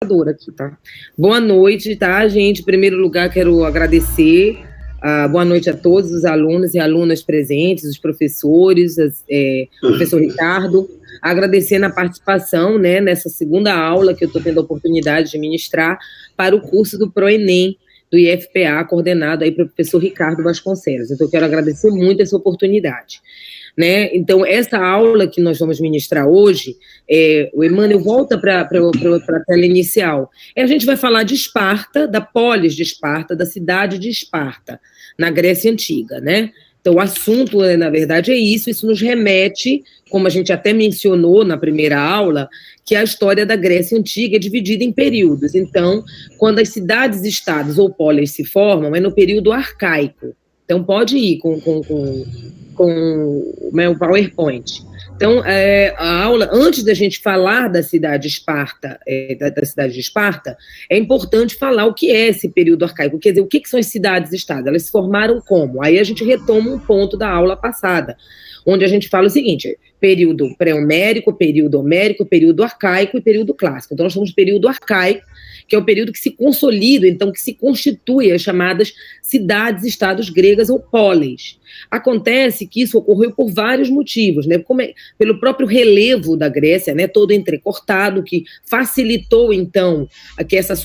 computador aqui, tá? Boa noite, tá, gente? Em primeiro lugar, quero agradecer. Boa noite a todos os alunos e alunas presentes, os professores, professor Ricardo. Agradecendo a participação, né, nessa segunda aula que eu estou tendo a oportunidade de ministrar para o curso do ProEnem, do IFPA, coordenado aí pelo professor Ricardo Vasconcelos. Então, eu quero agradecer muito essa oportunidade. Né? Então, essa aula que nós vamos ministrar hoje, o Emmanuel volta para a tela inicial. A gente vai falar de Esparta, da polis de Esparta, da cidade de Esparta, na Grécia Antiga, né? Então, o assunto, na verdade, é isso nos remete, como a gente até mencionou na primeira aula, que a história da Grécia Antiga é dividida em períodos. Então, quando as cidades-estados ou polis se formam, é no período arcaico. Então, pode ir com o meu PowerPoint. Então, a aula, antes da gente falar da cidade de Esparta, é importante falar o que é esse período arcaico, quer dizer, o que são as cidades-estados, elas se formaram como? Aí a gente retoma um ponto da aula passada, onde a gente fala o seguinte, período pré-homérico, período homérico, período arcaico e período clássico. Então, nós temos período arcaico, que é o período que se consolida, então, que se constitui as chamadas cidades-estados gregas ou polis. Acontece que isso ocorreu por vários motivos, né? Pelo próprio relevo da Grécia, né? Todo entrecortado, que facilitou, então, que essas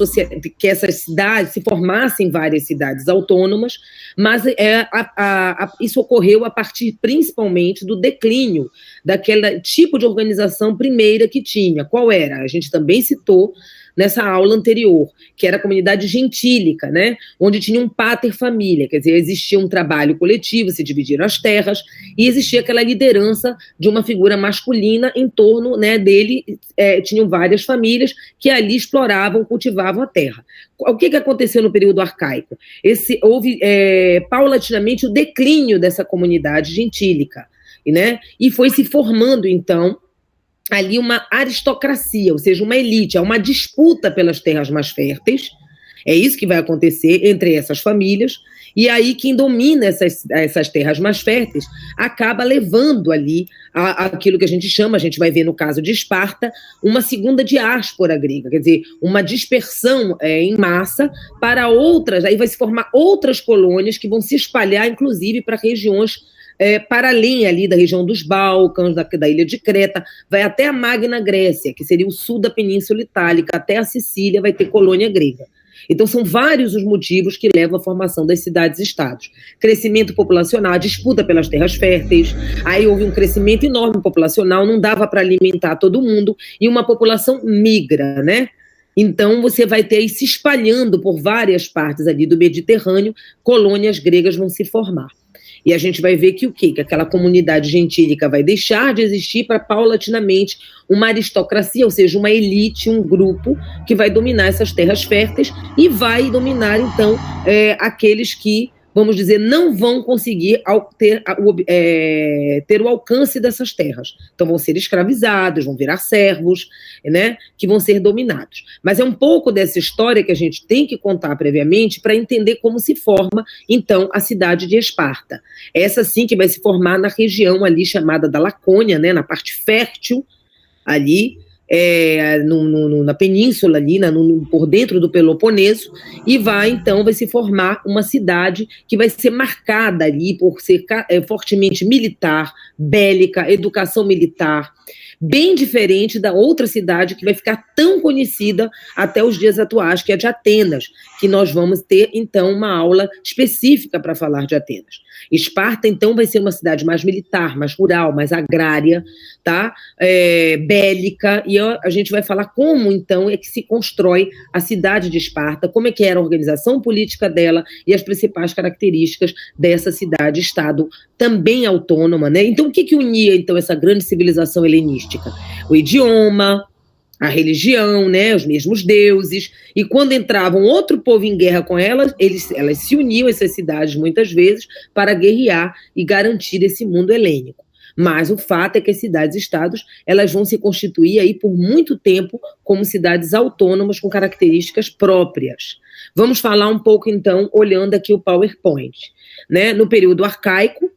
cidades se formassem várias cidades autônomas, mas isso ocorreu a partir, principalmente, do declínio daquele tipo de organização primeira que tinha. Qual era? A gente também citou nessa aula anterior, que era a comunidade gentílica, né, onde tinha um pater família, quer dizer, existia um trabalho coletivo, se dividiram as terras, e existia aquela liderança de uma figura masculina em torno, né, dele, tinham várias famílias que ali exploravam, cultivavam a terra. O que aconteceu no período arcaico? Houve paulatinamente o declínio dessa comunidade gentílica, né, e foi se formando, então, ali uma aristocracia, ou seja, uma elite, há uma disputa pelas terras mais férteis, é isso que vai acontecer entre essas famílias, e aí quem domina essas terras mais férteis acaba levando ali aquilo que a gente vai ver no caso de Esparta, uma segunda diáspora grega, quer dizer, uma dispersão em massa para outras, aí vai se formar outras colônias que vão se espalhar, inclusive, para regiões para além ali da região dos Balcãs, da ilha de Creta, vai até a Magna Grécia, que seria o sul da Península Itálica, até a Sicília vai ter colônia grega. Então, são vários os motivos que levam à formação das cidades-estados. Crescimento populacional, disputa pelas terras férteis, aí houve um crescimento enorme populacional, não dava para alimentar todo mundo, e uma população migra, né? Então, você vai ter aí se espalhando por várias partes ali do Mediterrâneo, colônias gregas vão se formar. E a gente vai ver que o quê? Que aquela comunidade gentílica vai deixar de existir para, paulatinamente, uma aristocracia, ou seja, uma elite, um grupo que vai dominar essas terras férteis e vai dominar, então, aqueles que, vamos dizer, não vão conseguir ter o alcance dessas terras. Então, vão ser escravizados, vão virar servos, né, que vão ser dominados. Mas é um pouco dessa história que a gente tem que contar previamente para entender como se forma, então, a cidade de Esparta. Essa, sim, que vai se formar na região ali chamada da Lacônia, né, na parte fértil, ali, na península ali, por dentro do Peloponeso, e vai se formar uma cidade que vai ser marcada ali por ser fortemente militar, bélica, educação militar, bem diferente da outra cidade que vai ficar tão conhecida até os dias atuais, que é de Atenas, que nós vamos ter, então, uma aula específica para falar de Atenas. Esparta, então, vai ser uma cidade mais militar, mais rural, mais agrária, tá? Bélica, e a gente vai falar como, então, é que se constrói a cidade de Esparta, como é que era a organização política dela e as principais características dessa cidade-estado também autônoma, né? Então, o que unia, então, essa grande civilização helenística? O idioma, a religião, né, os mesmos deuses, e quando entravam outro povo em guerra com elas se uniam, essas cidades, muitas vezes, para guerrear e garantir esse mundo helênico. Mas o fato é que as cidades-estados, elas vão se constituir aí por muito tempo como cidades autônomas com características próprias. Vamos falar um pouco, então, olhando aqui o PowerPoint, né? No período arcaico,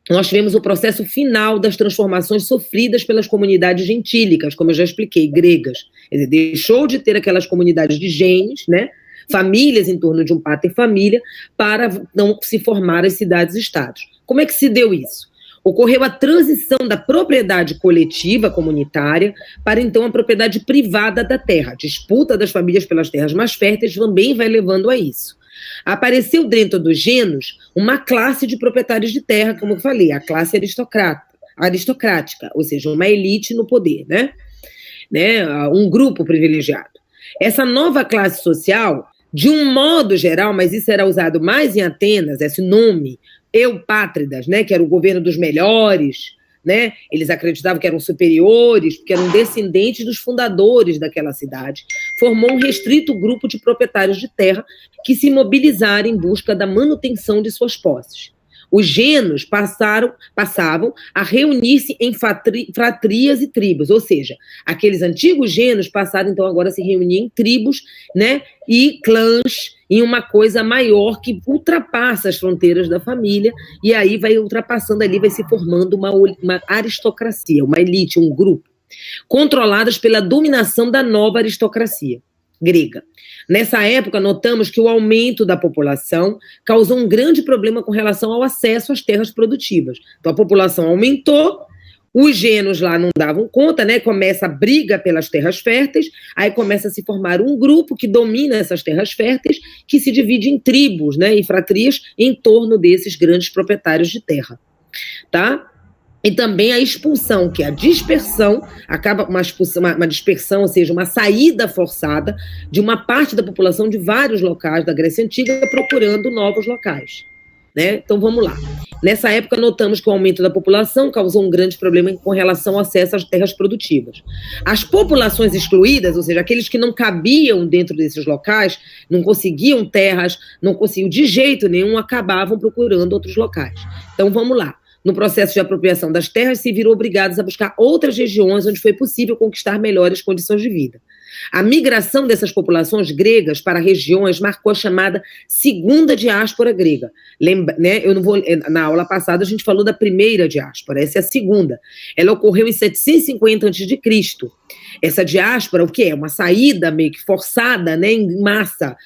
nós tivemos o processo final das transformações sofridas pelas comunidades gentílicas, como eu já expliquei, gregas. Quer dizer, deixou de ter aquelas comunidades de genes, né, famílias em torno de um pater família, para não se formar as cidades-estados. Como é que se deu isso? Ocorreu a transição da propriedade coletiva comunitária para, então, a propriedade privada da terra. A disputa das famílias pelas terras mais férteis também vai levando a isso. Apareceu dentro dos genos uma classe de proprietários de terra, como eu falei, a classe aristocrática, ou seja, uma elite no poder, né? Um grupo privilegiado. Essa nova classe social, de um modo geral, mas isso era usado mais em Atenas, esse nome, eupátridas, né, que era o governo dos melhores, né, eles acreditavam que eram superiores, porque eram descendentes dos fundadores daquela cidade, formou um restrito grupo de proprietários de terra que se mobilizaram em busca da manutenção de suas posses. Os genos passavam a reunir-se em fratrias e tribos, ou seja, aqueles antigos genos passaram então agora a se reunir em tribos, né, e clãs, em uma coisa maior que ultrapassa as fronteiras da família, e aí vai ultrapassando ali, vai se formando uma aristocracia, uma elite, um grupo, controladas pela dominação da nova aristocracia grega. Nessa época, notamos que o aumento da população causou um grande problema com relação ao acesso às terras produtivas. Então, a população aumentou, os genos lá não davam conta, né? Começa a briga pelas terras férteis, aí começa a se formar um grupo que domina essas terras férteis, que se divide em tribos, né, e fratrias em torno desses grandes proprietários de terra, tá? E também a expulsão, que é a dispersão, acaba uma dispersão, ou seja, uma saída forçada de uma parte da população de vários locais da Grécia Antiga procurando novos locais, né? Então vamos lá. Nessa época notamos que o aumento da população causou um grande problema com relação ao acesso às terras produtivas. As populações excluídas, ou seja, aqueles que não cabiam dentro desses locais, não conseguiam terras, não conseguiam de jeito nenhum, acabavam procurando outros locais. Então vamos lá. No processo de apropriação das terras, se viram obrigados a buscar outras regiões onde foi possível conquistar melhores condições de vida. A migração dessas populações gregas para regiões marcou a chamada segunda diáspora grega. Né? Na aula passada a gente falou da primeira diáspora, essa é a segunda. Ela ocorreu em 750 a.C. Essa diáspora, o que é? Uma saída meio que forçada, né, em massa,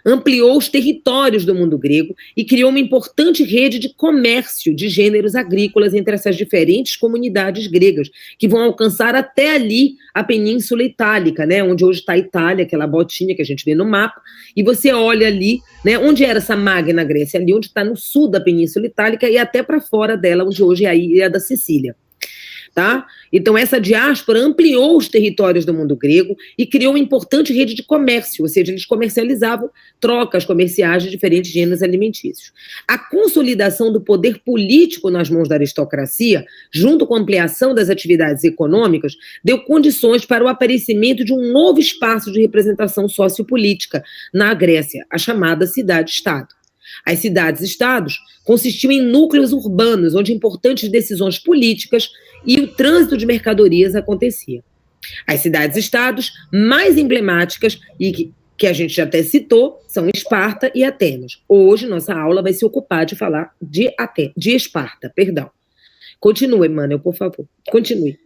ampliou os territórios do mundo grego e criou uma importante rede de comércio de gêneros agrícolas entre essas diferentes comunidades gregas, que vão alcançar até ali a Península Itálica, né, onde hoje está a Itália, aquela botinha que a gente vê no mapa, e você olha ali, né, onde era essa Magna Grécia, ali onde está no sul da Península Itálica e até para fora dela, onde hoje é a ilha da Sicília. Tá? Então, essa diáspora ampliou os territórios do mundo grego e criou uma importante rede de comércio, ou seja, eles comercializavam trocas comerciais de diferentes gêneros alimentícios. A consolidação do poder político nas mãos da aristocracia, junto com a ampliação das atividades econômicas, deu condições para o aparecimento de um novo espaço de representação sociopolítica na Grécia, a chamada cidade-estado. As cidades-estados consistiam em núcleos urbanos, onde importantes decisões políticas e o trânsito de mercadorias acontecia. As cidades-estados mais emblemáticas, e que a gente já até citou, são Esparta e Atenas. Hoje, nossa aula vai se ocupar de falar de Esparta, perdão. Continue, Emmanuel, por favor. Continue.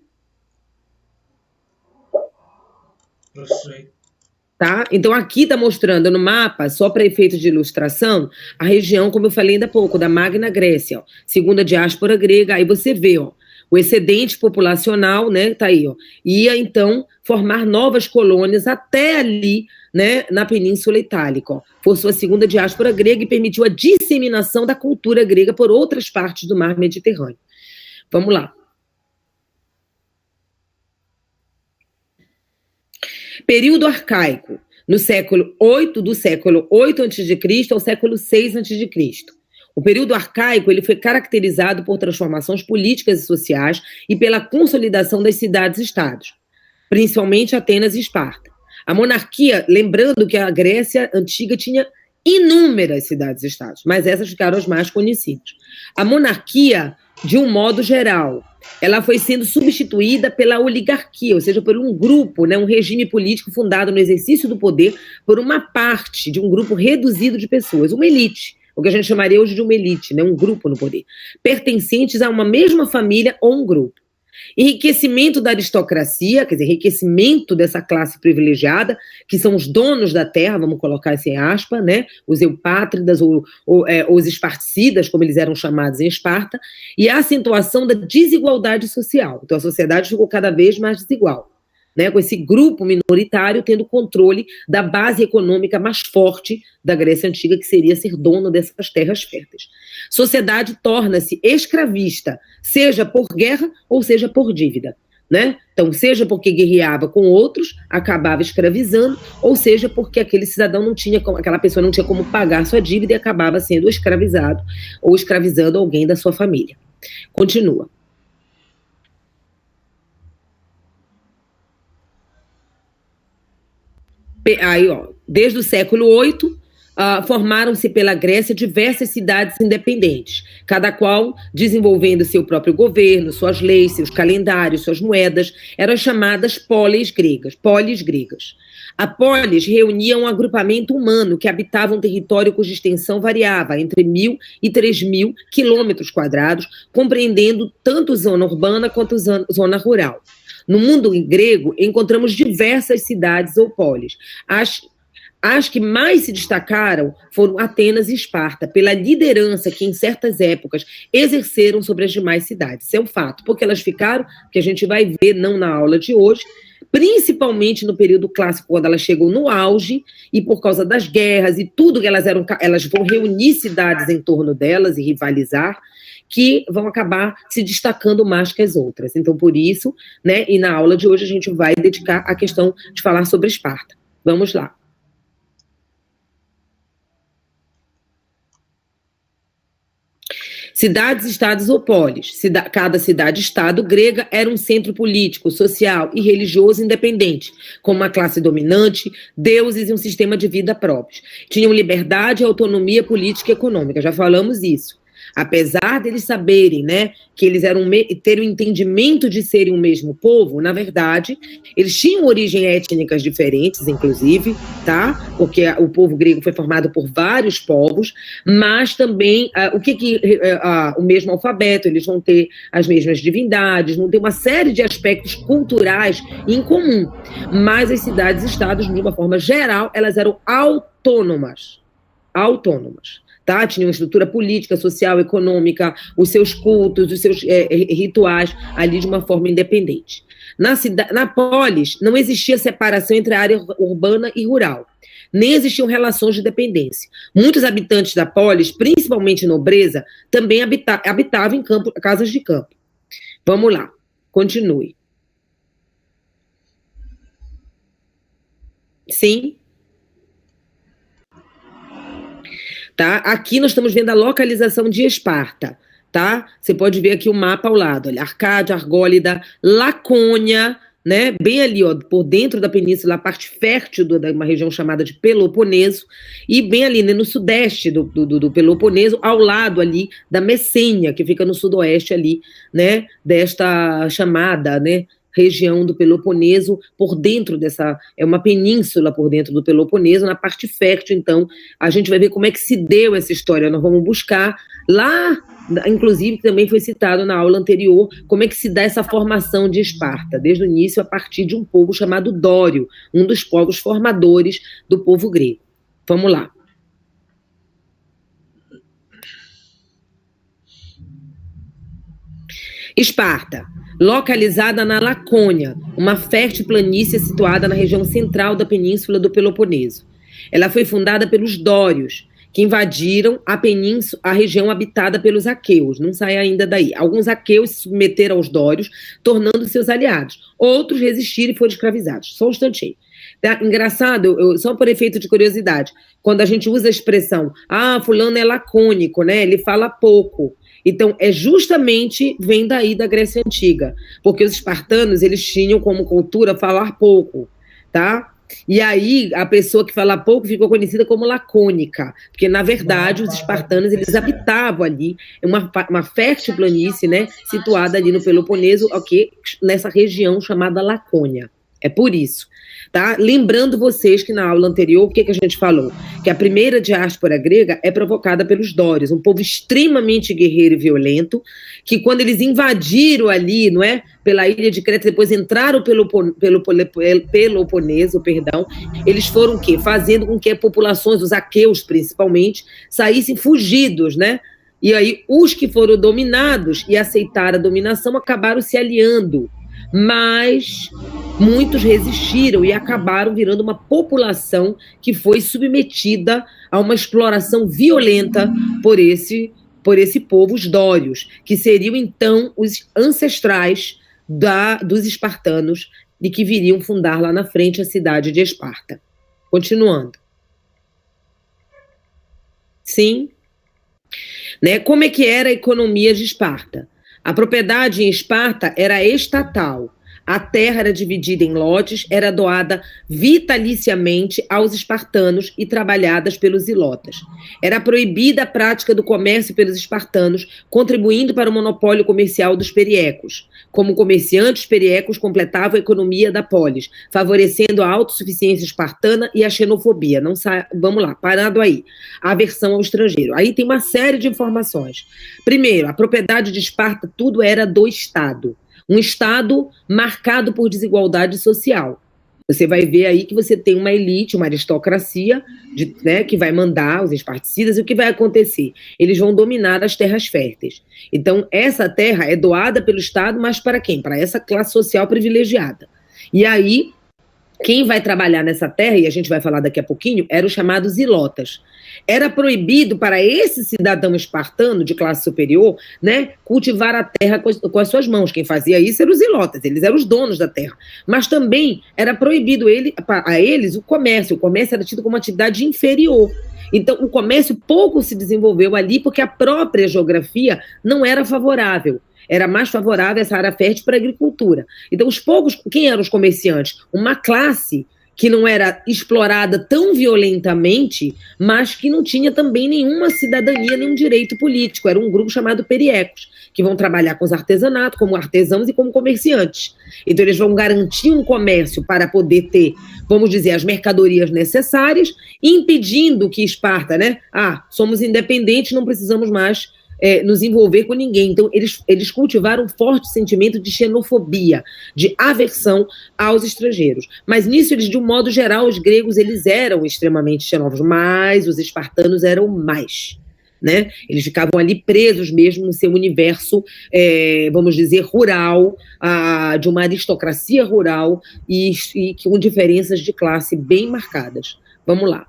Professor. Tá? Então, aqui está mostrando no mapa, só para efeito de ilustração, a região, como eu falei ainda há pouco, da Magna Grécia, ó, segunda diáspora grega. Aí você vê, ó, o excedente populacional, né, tá aí, ó, ia então formar novas colônias até ali, né, na Península Itálica, ó, por sua segunda diáspora grega e permitiu a disseminação da cultura grega por outras partes do mar Mediterrâneo. Vamos lá. Período arcaico, no século VIII, do século 8 a.C. ao século 6 a.C. O período arcaico ele foi caracterizado por transformações políticas e sociais e pela consolidação das cidades-estados, principalmente Atenas e Esparta. A monarquia, lembrando que a Grécia Antiga tinha inúmeras cidades-estados, mas essas ficaram as mais conhecidas. A monarquia, de um modo geral, ela foi sendo substituída pela oligarquia, ou seja, por um grupo, né, um regime político fundado no exercício do poder por uma parte de um grupo reduzido de pessoas, uma elite, o que a gente chamaria hoje de uma elite, né, um grupo no poder, pertencentes a uma mesma família ou um grupo. Enriquecimento da aristocracia, quer dizer, enriquecimento dessa classe privilegiada, que são os donos da terra, vamos colocar isso em aspas, né, os eupátridas ou os esparticidas, como eles eram chamados em Esparta, e a acentuação da desigualdade social. Então a sociedade ficou cada vez mais desigual, né, com esse grupo minoritário tendo controle da base econômica mais forte da Grécia Antiga, que seria ser dono dessas terras férteis. Sociedade torna-se escravista, seja por guerra ou seja por dívida, né? Então, seja porque guerreava com outros, acabava escravizando, ou seja porque aquele cidadão não tinha, aquela pessoa não tinha como pagar sua dívida e acabava sendo escravizado ou escravizando alguém da sua família. Continua. Aí, ó, desde o século VIII, formaram-se pela Grécia diversas cidades independentes, cada qual desenvolvendo seu próprio governo, suas leis, seus calendários, suas moedas, eram chamadas polis gregas. A polis reunia um agrupamento humano que habitava um território cuja extensão variava entre 1.000 e 3.000 quilômetros quadrados, compreendendo tanto zona urbana quanto zona rural. No mundo grego, encontramos diversas cidades ou polis. As que mais se destacaram foram Atenas e Esparta, pela liderança que, em certas épocas, exerceram sobre as demais cidades. Isso é um fato, porque elas ficaram, que a gente vai ver, não na aula de hoje, principalmente no período clássico, quando elas chegam no auge, e por causa das guerras e tudo que elas vão reunir cidades em torno delas e rivalizar, que vão acabar se destacando mais que as outras. Então, por isso, né, e na aula de hoje a gente vai dedicar a questão de falar sobre Esparta. Vamos lá. Cidades, estados ou polis. Cada cidade-estado grega era um centro político, social e religioso independente, com uma classe dominante, deuses e um sistema de vida próprios. Tinham liberdade e autonomia política e econômica, já falamos isso. Apesar deles saberem, né, que eles terem o entendimento de serem o mesmo povo, na verdade, eles tinham origens étnicas diferentes, inclusive, tá? Porque o povo grego foi formado por vários povos, mas também o mesmo alfabeto, eles vão ter as mesmas divindades, vão ter uma série de aspectos culturais em comum. Mas as cidades-estados, de uma forma geral, elas eram autônomas. Tá? Tinha uma estrutura política, social, econômica, os seus cultos, os seus rituais ali de uma forma independente. Na polis, não existia separação entre a área urbana e rural, nem existiam relações de dependência. Muitos habitantes da polis, principalmente nobreza, também habitavam em casas de campo. Vamos lá, continue. Sim? Tá? Aqui nós estamos vendo a localização de Esparta, tá? Você pode ver aqui o mapa ao lado, olha, Arcádia, Argólida, Lacônia, né? Bem ali, ó, por dentro da península, a parte fértil de uma região chamada de Peloponeso, e bem ali, né, no sudeste do Peloponeso, ao lado ali da Messênia, que fica no sudoeste ali, né, desta chamada, né, região do Peloponeso, por dentro é uma península por dentro do Peloponeso, na parte fértil. Então, a gente vai ver como é que se deu essa história, nós vamos buscar lá, inclusive também foi citado na aula anterior, como é que se dá essa formação de Esparta, desde o início a partir de um povo chamado Dório, um dos povos formadores do povo grego. Vamos lá. Esparta, localizada na Lacônia, uma fértil planície situada na região central da península do Peloponeso. Ela foi fundada pelos dórios, que invadiram a região habitada pelos aqueus. Não sai ainda daí. Alguns aqueus se submeteram aos dórios, tornando seus aliados. Outros resistiram e foram escravizados. Só um instantinho. Tá? Engraçado, só por efeito de curiosidade, quando a gente usa a expressão, fulano é lacônico, né? Ele fala pouco. Então, justamente vem daí da Grécia Antiga, porque os espartanos, eles tinham como cultura falar pouco, tá? E aí, a pessoa que fala pouco ficou conhecida como lacônica, porque, na verdade, os espartanos, eles habitavam ali, uma fértil planície, né, situada ali no Peloponeso, nessa região chamada Lacônia, É por isso. Tá? Lembrando vocês que na aula anterior, o que a gente falou? Que a primeira diáspora grega é provocada pelos dórios, um povo extremamente guerreiro e violento, que quando eles invadiram ali, não é? Pela ilha de Creta, depois entraram pelo Peloponeso, perdão, eles foram o quê? Fazendo com que as populações, os aqueus principalmente, saíssem fugidos, né? E aí os que foram dominados e aceitaram a dominação acabaram se aliando, mas muitos resistiram e acabaram virando uma população que foi submetida a uma exploração violenta por esse povo, os dórios, que seriam então os ancestrais dos espartanos e que viriam fundar lá na frente a cidade de Esparta. Continuando. Sim. Né? Como é que era a economia de Esparta? A propriedade em Esparta era estatal. A terra era dividida em lotes, era doada vitaliciamente aos espartanos e trabalhadas pelos ilotas. Era proibida a prática do comércio pelos espartanos, contribuindo para o monopólio comercial dos periecos. Como comerciantes, periecos completavam a economia da polis, favorecendo a autossuficiência espartana e a xenofobia. Vamos lá, parado aí. A aversão ao estrangeiro. Aí tem uma série de informações. Primeiro, a propriedade de Esparta, tudo era do Estado. Um Estado marcado por desigualdade social. Você vai ver aí que você tem uma elite, uma aristocracia, né, que vai mandar os esparticidas, e o que vai acontecer? Eles vão dominar as terras férteis. Então, essa terra é doada pelo Estado, mas para quem? Para essa classe social privilegiada. E aí, quem vai trabalhar nessa terra, e a gente vai falar daqui a pouquinho, eram os chamados ilotas. Era proibido para esse cidadão espartano de classe superior, né, cultivar a terra com as suas mãos. Quem fazia isso eram os ilotas, eles eram os donos da terra. Mas também era proibido a eles o comércio. O comércio era tido como uma atividade inferior. Então, o comércio pouco se desenvolveu ali porque a própria geografia não era favorável. Era mais favorável essa área fértil para a agricultura. Então, quem eram os comerciantes? Uma classe que não era explorada tão violentamente, mas que não tinha também nenhuma cidadania, nenhum direito político. Era um grupo chamado periecos, que vão trabalhar com os artesanatos, como artesãos e como comerciantes. Então, eles vão garantir um comércio para poder ter, vamos dizer, as mercadorias necessárias, impedindo que Esparta, né? Somos independentes, não precisamos mais nos envolver com ninguém. Então, eles cultivaram um forte sentimento de xenofobia, de aversão aos estrangeiros. Mas nisso, de um modo geral, os gregos eles eram extremamente xenófobos, mas os espartanos eram mais. Né? Eles ficavam ali presos mesmo no seu universo, vamos dizer, rural, de uma aristocracia rural e com diferenças de classe bem marcadas. Vamos lá.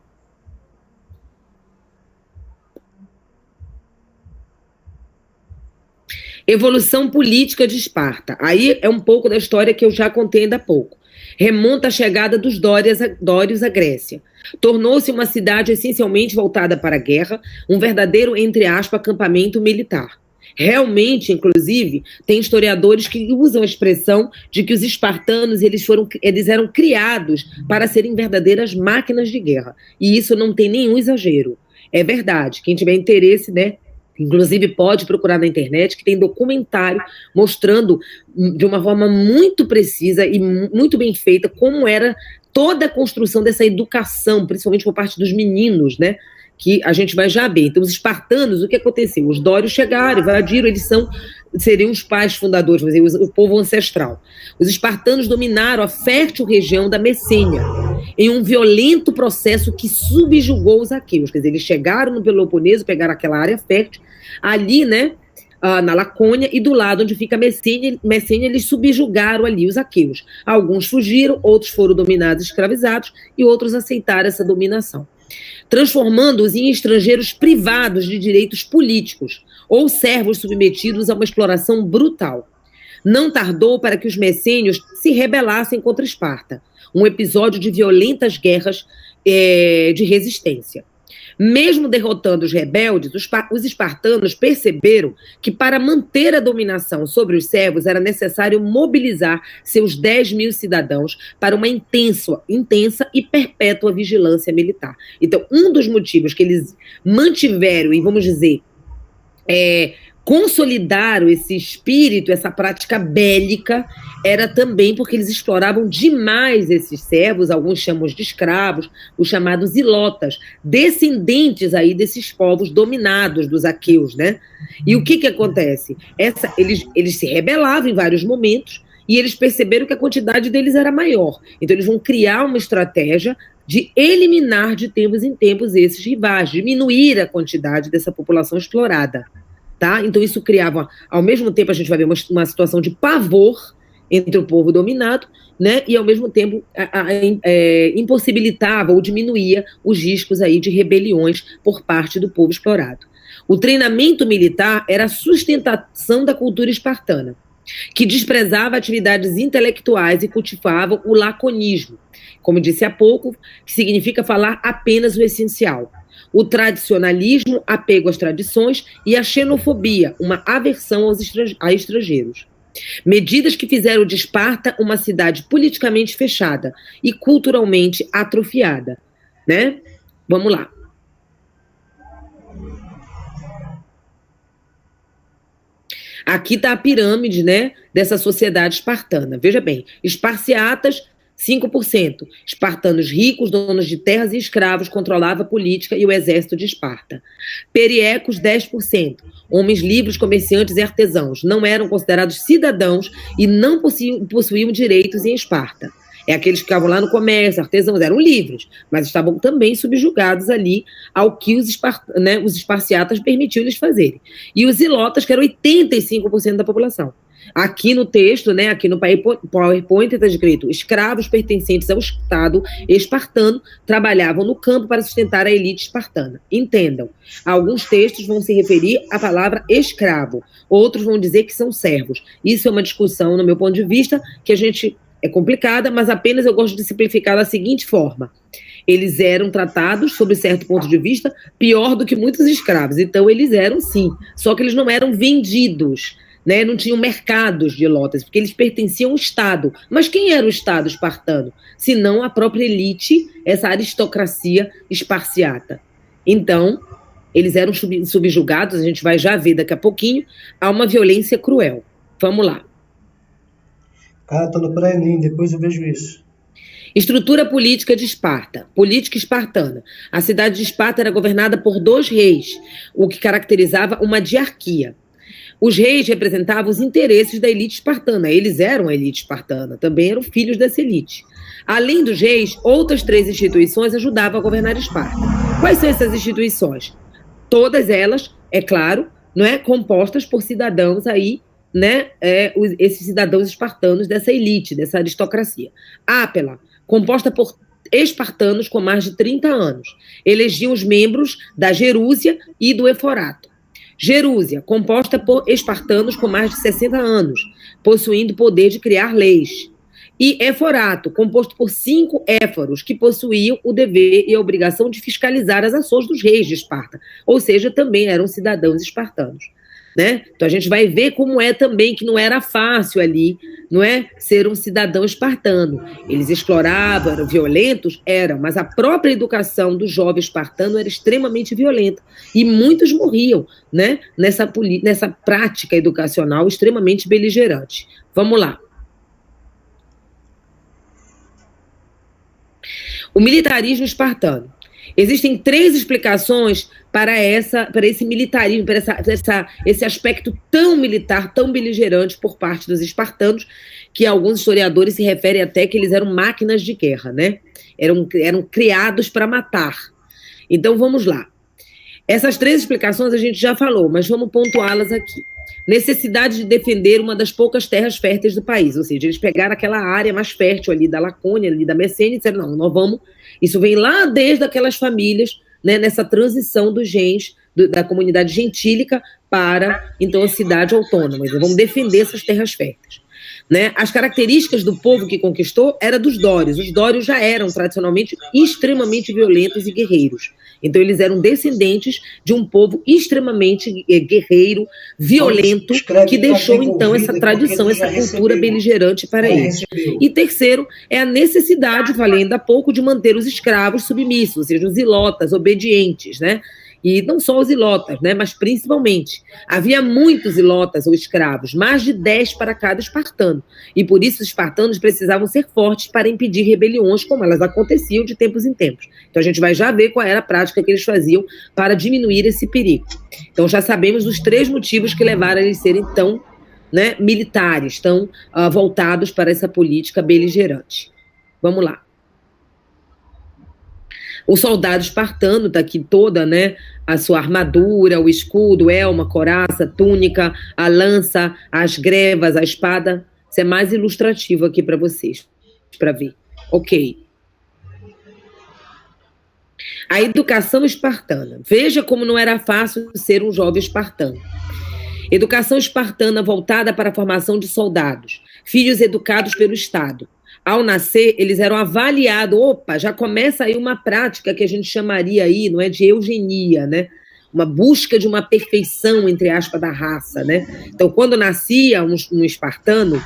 Evolução política de Esparta. Aí é um pouco da história que eu já contei ainda há pouco. Remonta a chegada dos dórios à Grécia. Tornou-se uma cidade essencialmente voltada para a guerra, um verdadeiro, entre aspas, acampamento militar. Realmente, inclusive, tem historiadores que usam a expressão de que os espartanos eles eram criados para serem verdadeiras máquinas de guerra. E isso não tem nenhum exagero. É verdade. Quem tiver interesse, né? Inclusive pode procurar na internet, que tem documentário mostrando de uma forma muito precisa e muito bem feita como era toda a construção dessa educação, principalmente por parte dos meninos, né? Que a gente vai já ver. Então, os espartanos, o que aconteceu? Os dórios chegaram, invadiram, seriam os pais fundadores, vamos dizer, o povo ancestral. Os espartanos dominaram a fértil região da Messênia, em um violento processo que subjugou os aqueus. Quer dizer, eles chegaram no Peloponeso, pegaram aquela área fértil, ali, né, na Lacônia, e do lado onde fica a Messênia, eles subjugaram ali os aqueus. Alguns fugiram, outros foram dominados, escravizados, e outros aceitaram essa dominação, transformando-os em estrangeiros privados de direitos políticos, ou servos submetidos a uma exploração brutal. Não tardou para que os messênios se rebelassem contra Esparta, um episódio de violentas guerras de resistência. Mesmo derrotando os rebeldes, os espartanos perceberam que para manter a dominação sobre os servos era necessário mobilizar seus 10.000 cidadãos para uma intensa e perpétua vigilância militar. Então, um dos motivos que eles mantiveram, e vamos dizer, consolidaram esse espírito, essa prática bélica, era também porque eles exploravam demais esses servos, alguns chamam de escravos, os chamados ilotas, descendentes aí desses povos dominados dos aqueus, né? E o que acontece? Eles se rebelavam em vários momentos e eles perceberam que a quantidade deles era maior. Então eles vão criar uma estratégia de eliminar de tempos em tempos esses rivais, diminuir a quantidade dessa população explorada. Tá? Então isso criava, ao mesmo tempo a gente vai ver uma situação de pavor entre o povo dominado, né? E ao mesmo tempo impossibilitava ou diminuía os riscos aí de rebeliões por parte do povo explorado. O treinamento militar era a sustentação da cultura espartana, que desprezava atividades intelectuais e cultivava o laconismo, como disse há pouco, que significa falar apenas o essencial. O tradicionalismo, apego às tradições, e a xenofobia, uma aversão a estrangeiros. Medidas que fizeram de Esparta uma cidade politicamente fechada e culturalmente atrofiada, né? Vamos lá. Aqui está a pirâmide, né, dessa sociedade espartana. Veja bem, esparciatas, 5%. Espartanos ricos, donos de terras e escravos, controlava a política e o exército de Esparta. Periecos, 10%. Homens livres, comerciantes e artesãos. Não eram considerados cidadãos e não possuíam direitos em Esparta. É aqueles que ficavam lá no comércio, artesãos, eram livres, mas estavam também subjugados ali ao que os esparciatas permitiam eles fazerem. E os ilotas, que eram 85% da população. Aqui no texto, né, aqui no PowerPoint está escrito: escravos pertencentes ao Estado espartano trabalhavam no campo para sustentar a elite espartana. Entendam, alguns textos vão se referir à palavra escravo, outros vão dizer que são servos. Isso é uma discussão, no meu ponto de vista, que a gente é complicada, mas apenas eu gosto de simplificar da seguinte forma: eles eram tratados, sob certo ponto de vista, pior do que muitos escravos. Então eles eram sim, só que eles não eram vendidos, né? Não tinham mercados de ilotas, porque eles pertenciam ao Estado. Mas quem era o Estado espartano? Senão a própria elite, essa aristocracia esparciata. Então, eles eram subjugados, a gente vai já ver daqui a pouquinho, a uma violência cruel. Vamos lá. Cara, tô no pré-ENEM, depois eu vejo isso. Estrutura política de Esparta, política espartana. A cidade de Esparta era governada por 2 reis, o que caracterizava uma diarquia. Os reis representavam os interesses da elite espartana. Eles eram a elite espartana, também eram filhos dessa elite. Além dos reis, outras 3 instituições ajudavam a governar Esparta. Quais são essas instituições? Todas elas, é claro, não é, compostas por cidadãos aí, né, esses cidadãos espartanos dessa elite, dessa aristocracia. Ápela, composta por espartanos com mais de 30 anos. Elegiam os membros da Gerúsia e do Eforato. Gerúsia, composta por espartanos com mais de 60 anos, possuindo poder de criar leis. E Eforato, composto por 5 éforos, que possuíam o dever e a obrigação de fiscalizar as ações dos reis de Esparta, ou seja, também eram cidadãos espartanos. Né? Então a gente vai ver como é também que não era fácil ali, não é, ser um cidadão espartano. Eles exploravam, eram violentos, eram, mas a própria educação do jovem espartano era extremamente violenta e muitos morriam, né, nessa prática educacional extremamente beligerante. Vamos lá. O militarismo espartano. Existem 3 explicações para esse militarismo, para esse aspecto tão militar, tão beligerante por parte dos espartanos, que alguns historiadores se referem até que eles eram máquinas de guerra, né? Eram criados para matar. Então vamos lá. Essas 3 explicações a gente já falou, mas vamos pontuá-las aqui. Necessidade de defender uma das poucas terras férteis do país, ou seja, eles pegaram aquela área mais fértil ali da Lacônia, ali da Messênia, e disseram, não, nós vamos... Isso vem lá desde aquelas famílias, né, nessa transição dos gens, da comunidade gentílica para, então, a cidade autônoma. Então, vamos defender essas terras férteis. Né? As características do povo que conquistou eram dos dórios. Os dórios já eram, tradicionalmente, extremamente violentos e guerreiros. Então, eles eram descendentes de um povo extremamente guerreiro, violento, que deixou, então, essa tradição, essa cultura beligerante para eles. E terceiro, é a necessidade, falei ainda há pouco, de manter os escravos submissos, ou seja, os ilotas, obedientes, né? E não só os ilotas, né, mas principalmente. Havia muitos ilotas ou escravos, mais de 10 para cada espartano. E por isso os espartanos precisavam ser fortes para impedir rebeliões, como elas aconteciam de tempos em tempos. Então a gente vai já ver qual era a prática que eles faziam para diminuir esse perigo. Então já sabemos os 3 motivos que levaram a eles serem tão, né, militares, tão voltados para essa política beligerante. Vamos lá. O soldado espartano está aqui toda, né? A sua armadura, o escudo, elma, coraça, túnica, a lança, as grevas, a espada. Isso é mais ilustrativo aqui para vocês, para ver. Ok. A educação espartana. Veja como não era fácil ser um jovem espartano. Educação espartana voltada para a formação de soldados, filhos educados pelo Estado. Ao nascer, eles eram avaliados. Opa, já começa aí uma prática que a gente chamaria aí, não é, de eugenia, né? Uma busca de uma perfeição, entre aspas, da raça, né? Então, quando nascia um espartano,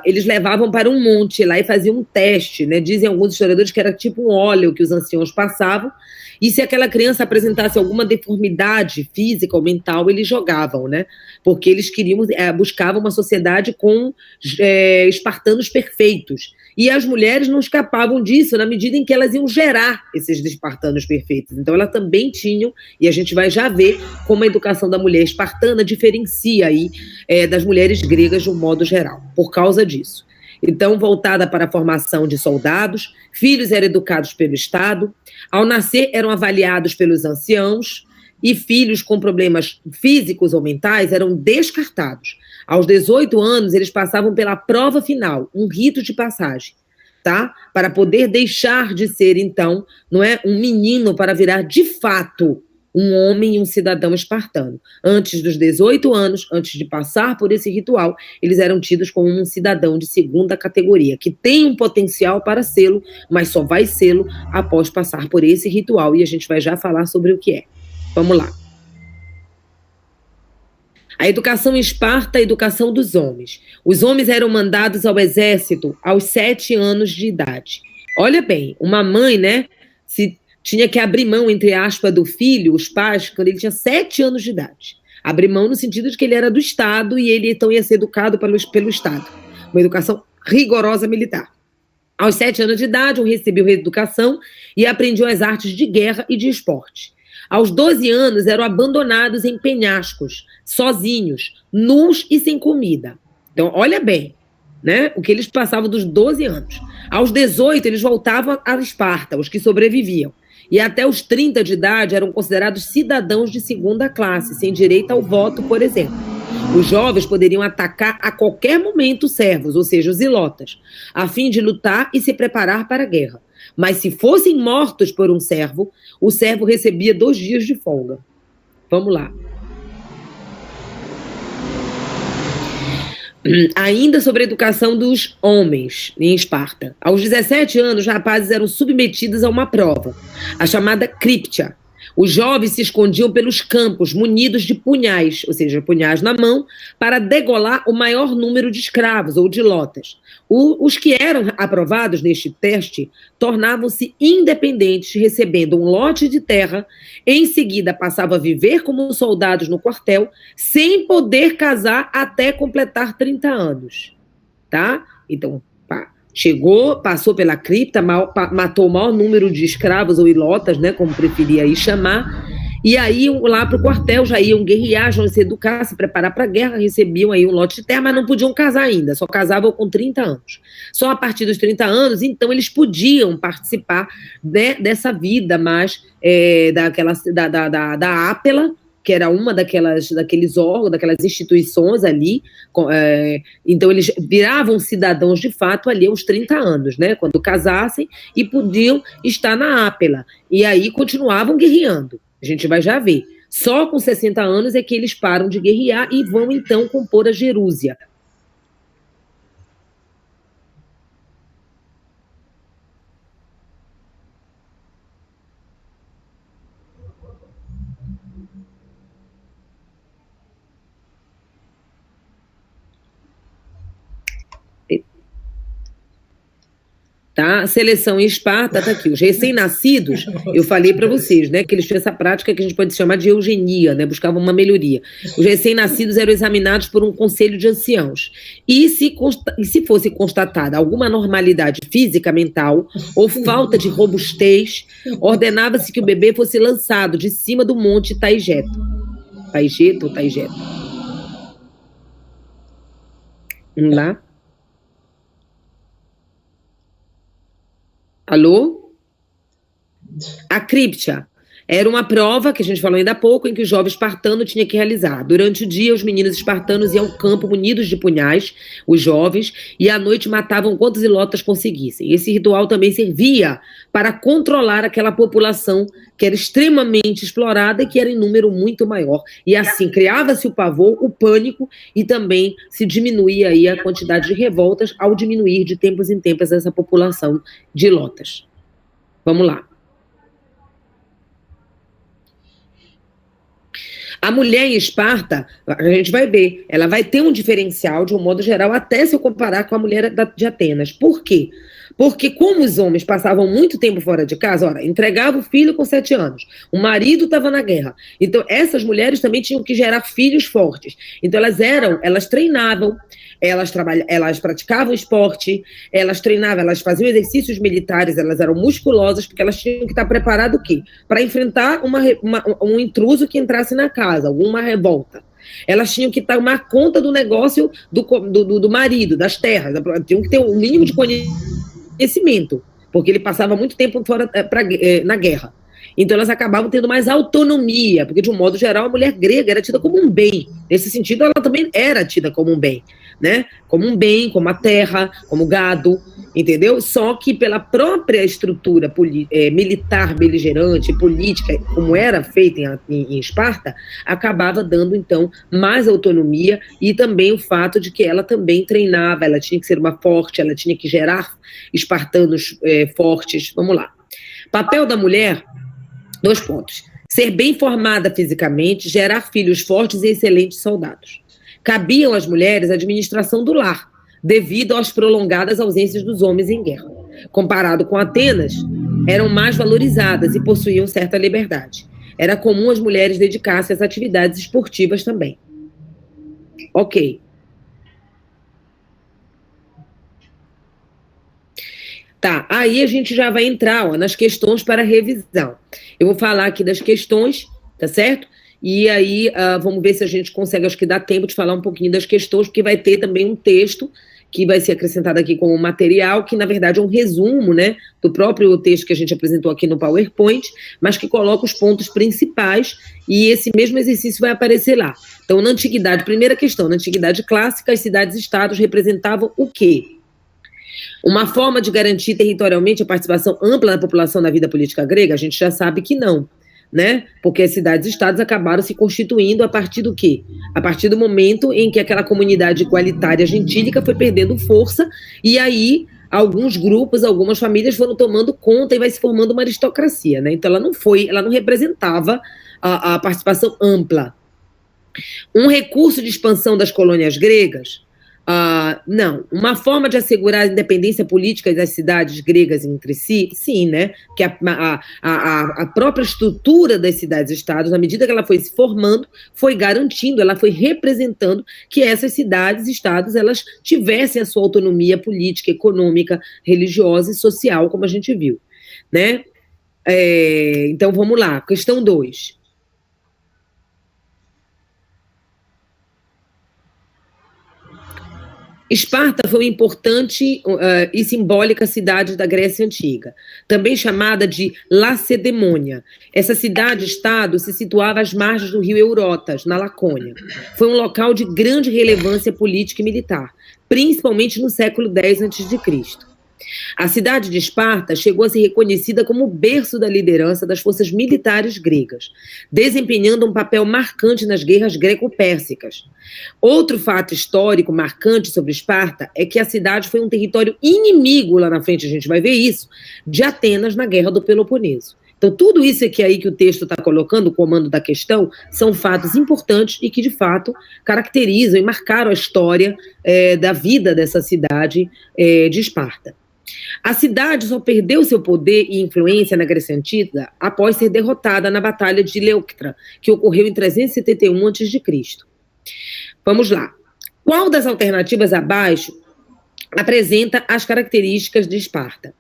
eles levavam para um monte lá e faziam um teste, né? Dizem alguns historiadores que era tipo um óleo que os anciãos passavam, e se aquela criança apresentasse alguma deformidade física ou mental, eles jogavam, né? Porque eles queriam, buscavam uma sociedade com espartanos perfeitos. E as mulheres não escapavam disso na medida em que elas iam gerar esses espartanos perfeitos. Então elas também tinham, e a gente vai já ver como a educação da mulher espartana diferencia aí das mulheres gregas de um modo geral, por causa disso. Então, voltada para a formação de soldados, filhos eram educados pelo Estado, ao nascer eram avaliados pelos anciãos, e filhos com problemas físicos ou mentais eram descartados. Aos 18 anos, eles passavam pela prova final, um rito de passagem, tá? Para poder deixar de ser, então, não é, um menino para virar, de fato, um homem e um cidadão espartano. Antes dos 18 anos, antes de passar por esse ritual, eles eram tidos como um cidadão de segunda categoria, que tem um potencial para sê-lo, mas só vai sê-lo após passar por esse ritual, e a gente vai já falar sobre o que é. Vamos lá. A educação em Esparta, a educação dos homens. Os homens eram mandados ao exército aos 7 anos de idade. Olha bem, uma mãe, né, se tinha que abrir mão, entre aspas, do filho, os pais, quando ele tinha 7 anos de idade. Abrir mão no sentido de que ele era do Estado e ele então ia ser educado pelo Estado. Uma educação rigorosa militar. Aos 7 anos de idade, recebiam reeducação e aprendiam as artes de guerra e de esporte. Aos 12 anos, eram abandonados em penhascos, sozinhos, nus e sem comida. Então, olha bem, né, o que eles passavam dos 12 anos. Aos 18, eles voltavam a Esparta, os que sobreviviam. E até os 30 de idade eram considerados cidadãos de segunda classe, sem direito ao voto, por exemplo. Os jovens poderiam atacar a qualquer momento os servos, ou seja, os ilotas, a fim de lutar e se preparar para a guerra. Mas se fossem mortos por um servo, o servo recebia 2 dias de folga. Vamos lá. Ainda sobre a educação dos homens em Esparta. Aos 17 anos, os rapazes eram submetidos a uma prova, a chamada críptia. Os jovens se escondiam pelos campos, munidos de punhais, ou seja, punhais na mão, para degolar o maior número de escravos ou de lotas. Os que eram aprovados neste teste tornavam-se independentes, recebendo um lote de terra. Em seguida, passavam a viver como soldados no quartel, sem poder casar até completar 30 anos. Tá? Então, chegou, passou pela cripta, matou o maior número de escravos ou ilotas, né, como preferia aí chamar, e aí iam lá para o quartel, já iam guerrear, já iam se educar, se preparar para a guerra, recebiam aí um lote de terra, mas não podiam casar ainda, só casavam com 30 anos. Só a partir dos 30 anos, então, eles podiam participar, né, dessa vida mais da Ápela, que era uma daqueles órgãos, daquelas instituições ali, então eles viravam cidadãos de fato ali aos 30 anos, né, quando casassem, e podiam estar na Ápela, e aí continuavam guerreando, a gente vai já ver. Só com 60 anos é que eles param de guerrear e vão então compor a Gerúsia. Tá? Seleção em Esparta, tá aqui. Os recém-nascidos, eu falei para vocês, né, que eles tinham essa prática que a gente pode chamar de eugenia, né, buscavam uma melhoria. Os recém-nascidos eram examinados por um conselho de anciãos. E se fosse constatada alguma normalidade física, mental ou falta de robustez, ordenava-se que o bebê fosse lançado de cima do monte Taigeto. Taigeto ou Taigeto? Vamos lá. Alô? A críptia era uma prova, que a gente falou ainda há pouco, em que o jovem espartano tinha que realizar. Durante o dia, os meninos espartanos iam ao campo munidos de punhais, os jovens, e à noite matavam quantos ilotas conseguissem. Esse ritual também servia para controlar aquela população que era extremamente explorada e que era em número muito maior. E assim, criava-se o pavor, o pânico, e também se diminuía aí a quantidade de revoltas ao diminuir de tempos em tempos essa população de ilotas. Vamos lá. A mulher em Esparta, a gente vai ver, ela vai ter um diferencial, de um modo geral, até se eu comparar com a mulher de Atenas. Por quê? Porque como os homens passavam muito tempo fora de casa, olha, entregava o filho com 7 anos, o marido estava na guerra. Então, essas mulheres também tinham que gerar filhos fortes. Então, elas treinavam, elas praticavam esporte, elas treinavam, elas faziam exercícios militares, elas eram musculosas, porque elas tinham que estar preparadas o quê? Para enfrentar um intruso que entrasse na casa, alguma revolta. Elas tinham que tomar conta do negócio do marido, das terras, tinham que ter um mínimo de conhecimento, porque ele passava muito tempo fora na guerra. Então elas acabavam tendo mais autonomia, porque de um modo geral a mulher grega era tida como um bem. Nesse sentido ela também era tida como um bem, né? Como um bem, como a terra, como gado, entendeu? Só que pela própria estrutura militar, beligerante, política, como era feita em Esparta, acabava dando então mais autonomia, e também o fato de que ela também treinava, ela tinha que ser uma forte, ela tinha que gerar espartanos fortes. Vamos lá. Papel da mulher, 2 pontos. Ser bem formada fisicamente, gerar filhos fortes e excelentes soldados. Cabiam às mulheres a administração do lar, devido às prolongadas ausências dos homens em guerra. Comparado com Atenas, eram mais valorizadas e possuíam certa liberdade. Era comum as mulheres dedicar-se às atividades esportivas também. Ok. Tá, aí a gente já vai entrar nas questões para revisão. Eu vou falar aqui das questões, tá certo? E aí vamos ver se a gente consegue, acho que dá tempo de falar um pouquinho das questões, porque vai ter também um texto que vai ser acrescentado aqui como material, que na verdade é um resumo, né, do próprio texto que a gente apresentou aqui no PowerPoint, mas que coloca os pontos principais, e esse mesmo exercício vai aparecer lá. Então, na antiguidade, primeira questão, na antiguidade clássica, as cidades-estados representavam o quê? Uma forma de garantir territorialmente a participação ampla da população na vida política grega? A gente já sabe que não, né? Porque as cidades-estados acabaram se constituindo a partir do quê? A partir do momento em que aquela comunidade igualitária gentílica foi perdendo força, e aí alguns grupos, algumas famílias foram tomando conta e vai se formando uma aristocracia, né? Então ela não representava a participação ampla. Um recurso de expansão das colônias gregas? Não. Uma forma de assegurar a independência política das cidades gregas entre si? Sim, né? Que a própria estrutura das cidades-estados, na medida que ela foi se formando, foi garantindo, ela foi representando que essas cidades-estados, elas tivessem a sua autonomia política, econômica, religiosa e social, como a gente viu, né? Então, vamos lá. Questão 2. Esparta foi uma importante e simbólica cidade da Grécia Antiga, também chamada de Lacedemônia. Essa cidade-estado se situava às margens do rio Eurotas, na Lacônia. Foi um local de grande relevância política e militar, principalmente no século X a.C. A cidade de Esparta chegou a ser reconhecida como o berço da liderança das forças militares gregas, desempenhando um papel marcante nas guerras greco-pérsicas. Outro fato histórico marcante sobre Esparta é que a cidade foi um território inimigo, lá na frente a gente vai ver isso, de Atenas na Guerra do Peloponeso. Então, tudo isso aqui aí que o texto está colocando, o comando da questão, são fatos importantes e que, de fato, caracterizam e marcaram a história da vida dessa cidade de Esparta. A cidade só perdeu seu poder e influência na Grécia Antiga após ser derrotada na Batalha de Leuctra, que ocorreu em 371 a.C. Vamos lá. Qual das alternativas abaixo apresenta as características de Esparta?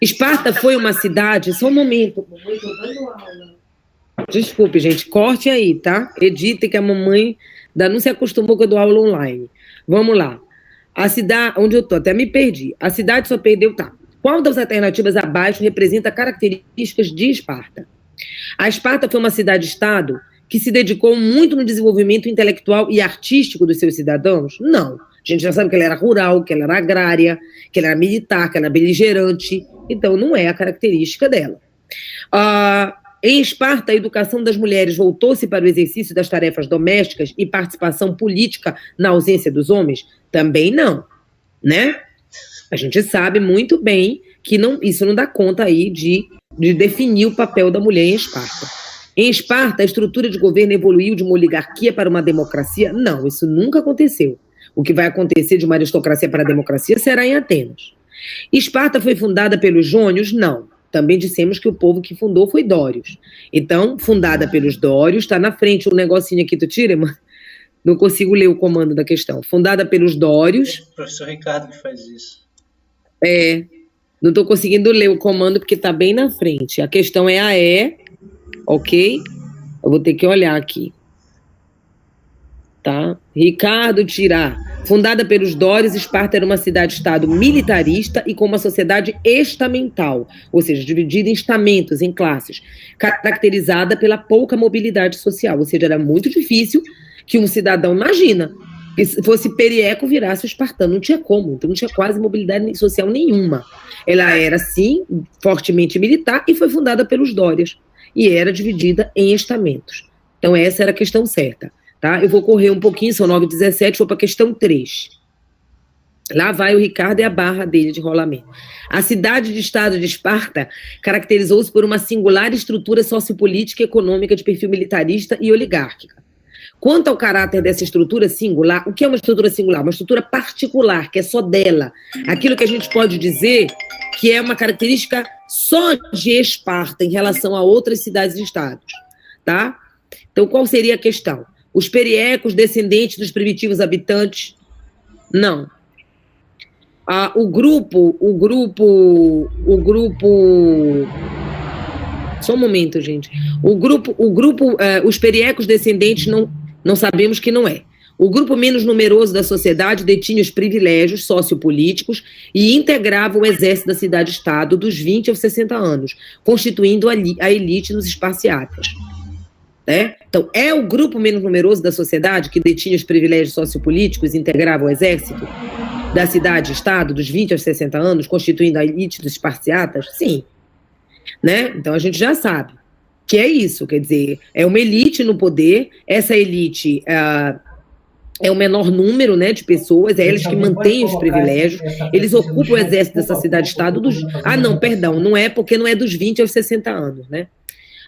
Esparta foi uma cidade... Só um momento. Mamãe, tô dando aula. Desculpe, gente. Corte aí, tá? Edita que a mamãe ainda não se acostumou com a do aula online. Vamos lá. A cidade... Onde eu tô? Até me perdi. A cidade só perdeu... Tá. Qual das alternativas abaixo representa características de Esparta? A Esparta foi uma cidade-estado que se dedicou muito no desenvolvimento intelectual e artístico dos seus cidadãos? Não. A gente já sabe que ela era rural, que ela era agrária, que ela era militar, que ela era beligerante. Então, não é a característica dela. Em Esparta, a educação das mulheres voltou-se para o exercício das tarefas domésticas e participação política na ausência dos homens? Também não, né? A gente sabe muito bem que isso não dá conta aí de definir o papel da mulher em Esparta. Em Esparta, a estrutura de governo evoluiu de uma oligarquia para uma democracia? Não, isso nunca aconteceu. O que vai acontecer de uma aristocracia para a democracia será em Atenas. Esparta foi fundada pelos jônios? Não. Também dissemos que o povo que fundou foi Dórios. Então, fundada pelos Dórios, está na frente um negocinho aqui, tu tira, mano? Não consigo ler o comando da questão. Fundada pelos Dórios. O professor Ricardo que faz isso. Não estou conseguindo ler o comando porque está bem na frente. A questão é a E, ok? Eu vou ter que olhar aqui. Tá? Ricardo Tirá. Fundada pelos Dórios, Esparta era uma cidade-estado militarista e com uma sociedade estamental, ou seja, dividida em estamentos, em classes, caracterizada pela pouca mobilidade social, ou seja, era muito difícil que um cidadão, imagina, que se fosse Perieco virasse o espartano, não tinha como, então não tinha quase mobilidade social nenhuma. Ela era, sim, fortemente militar e foi fundada pelos Dórios, e era dividida em estamentos. Então essa era a questão certa. Tá? Eu vou correr um pouquinho, são 9h17, vou para a questão 3. Lá vai o Ricardo e a barra dele de rolamento. A cidade de estado de Esparta caracterizou-se por uma singular estrutura sociopolítica e econômica de perfil militarista e oligárquica. Quanto ao caráter dessa estrutura singular, o que é uma estrutura singular? Uma estrutura particular, que é só dela. Aquilo que a gente pode dizer que é uma característica só de Esparta em relação a outras cidades e estados. Tá? Então, qual seria a questão? Os periecos, descendentes dos primitivos habitantes? Não. O grupo... Só um momento, gente. Os periecos descendentes não sabemos que não é. O grupo menos numeroso da sociedade detinha os privilégios sociopolíticos e integrava o exército da cidade-estado dos 20 aos 60 anos, constituindo a elite dos esparciatas. Então, é o grupo menos numeroso da sociedade que detinha os privilégios sociopolíticos e integrava o exército da cidade-estado dos 20 aos 60 anos, constituindo a elite dos esparciatas? Sim. Né? Então, a gente já sabe que é isso, quer dizer, é uma elite no poder, essa elite é o menor número, né, de pessoas, é eles que mantêm os privilégios, eles ocupam o exército dessa cidade-estado dos... não, perdão, não é porque não é dos 20 aos 60 anos, né?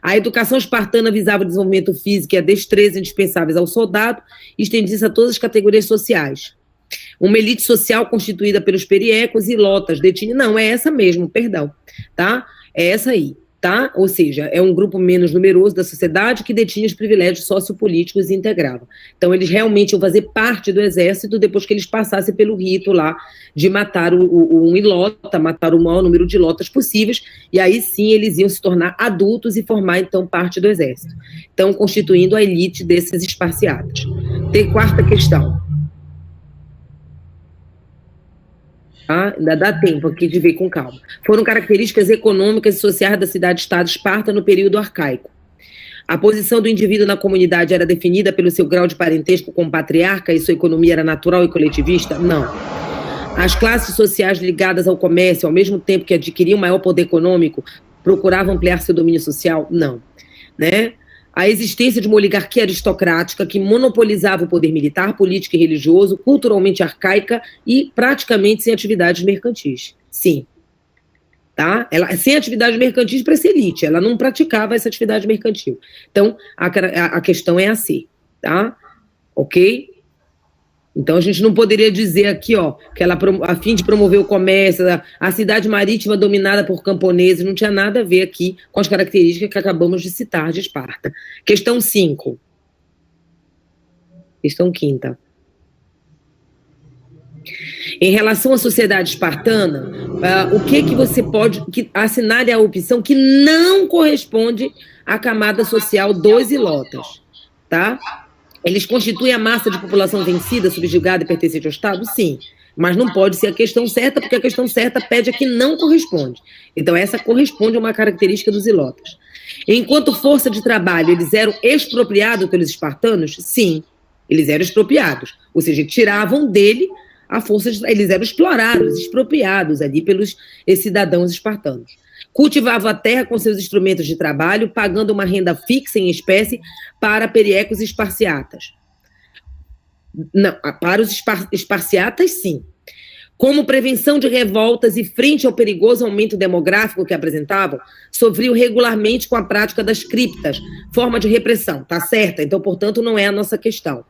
A educação espartana visava o desenvolvimento físico e a destreza indispensáveis ao soldado e estendia-se a todas as categorias sociais. Uma elite social constituída pelos periecos e lotas detinha... Não, é essa mesmo, perdão, tá? É essa aí, tá? Ou seja, é um grupo menos numeroso da sociedade que detinha os privilégios sociopolíticos e integrava. Então, eles realmente iam fazer parte do exército depois que eles passassem pelo rito lá de matar um ilota, matar o maior número de ilotas possíveis, e aí sim eles iam se tornar adultos e formar, então, parte do exército. Então, constituindo a elite desses esparciatas. Tem quarta questão. Ainda dá tempo aqui de ver com calma. Foram características econômicas e sociais da cidade-estado Esparta no período arcaico. A posição do indivíduo na comunidade era definida pelo seu grau de parentesco com o patriarca e sua economia era natural e coletivista? Não. As classes sociais ligadas ao comércio, ao mesmo tempo que adquiriam maior poder econômico, procuravam ampliar seu domínio social? Não. Né? A existência de uma oligarquia aristocrática que monopolizava o poder militar, político e religioso, culturalmente arcaica e praticamente sem atividades mercantis. Sim. Tá? Ela, sem atividade mercantil para essa elite, ela não praticava essa atividade mercantil. Então, a questão é a C, tá? Ok? Então, a gente não poderia dizer aqui, ó, que ela, a fim de promover o comércio, a cidade marítima dominada por camponeses, não tinha nada a ver aqui com as características que acabamos de citar de Esparta. Questão 5. Questão 5ª. Em relação à sociedade espartana, o que você pode assinar a opção que não corresponde à camada social dos ilotas, tá? Eles constituem a massa de população vencida, subjugada e pertencente ao Estado? Sim. Mas não pode ser a questão certa, porque a questão certa pede a que não corresponde. Então, essa corresponde a uma característica dos ilotas. Enquanto força de trabalho, eles eram expropriados pelos espartanos? Sim, eles eram expropriados. Ou seja, tiravam dele a força de... Eles eram explorados, expropriados ali pelos cidadãos espartanos. Cultivavam a terra com seus instrumentos de trabalho, pagando uma renda fixa em espécie para periecos e esparciatas. Não, para os esparciatas, sim. Como prevenção de revoltas e frente ao perigoso aumento demográfico que apresentavam, sofriam regularmente com a prática das criptas, forma de repressão, tá certa? Então, portanto, não é a nossa questão.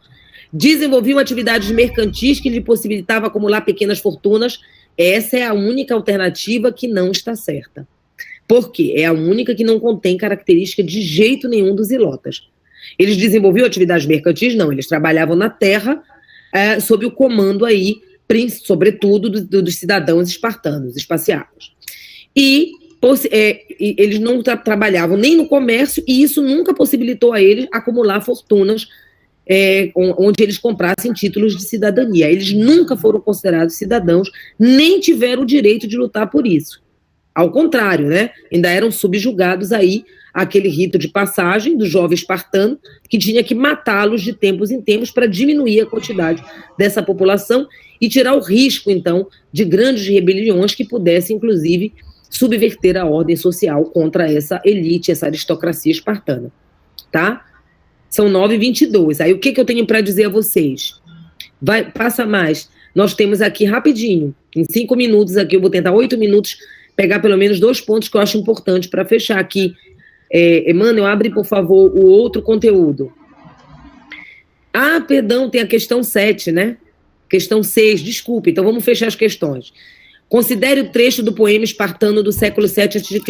Desenvolviam atividades mercantis que lhe possibilitavam acumular pequenas fortunas. Essa é a única alternativa que não está certa. Por quê? É a única que não contém característica de jeito nenhum dos ilotas. Eles desenvolviam atividades mercantis? Não, eles trabalhavam na terra sob o comando aí, sobretudo, dos cidadãos espartanos, esparciatas. E eles não trabalhavam nem no comércio, e isso nunca possibilitou a eles acumular fortunas onde eles comprassem títulos de cidadania. Eles nunca foram considerados cidadãos, nem tiveram o direito de lutar por isso. Ao contrário, né? Ainda eram subjugados aí àquele rito de passagem do jovem espartano, que tinha que matá-los de tempos em tempos para diminuir a quantidade dessa população e tirar o risco, então, de grandes rebeliões que pudessem, inclusive, subverter a ordem social contra essa elite, essa aristocracia espartana. Tá? São 9h22. Aí o que eu tenho para dizer a vocês? Passa mais. Nós temos aqui rapidinho, em 5 minutos aqui, eu vou tentar 8 minutos, pegar pelo menos 2 pontos que eu acho importante para fechar aqui. Emmanuel, abre, por favor, o outro conteúdo. Ah, perdão, tem a questão 7, né? Questão 6, desculpe, então vamos fechar as questões. Considere o trecho do poema espartano do século 7 a.C.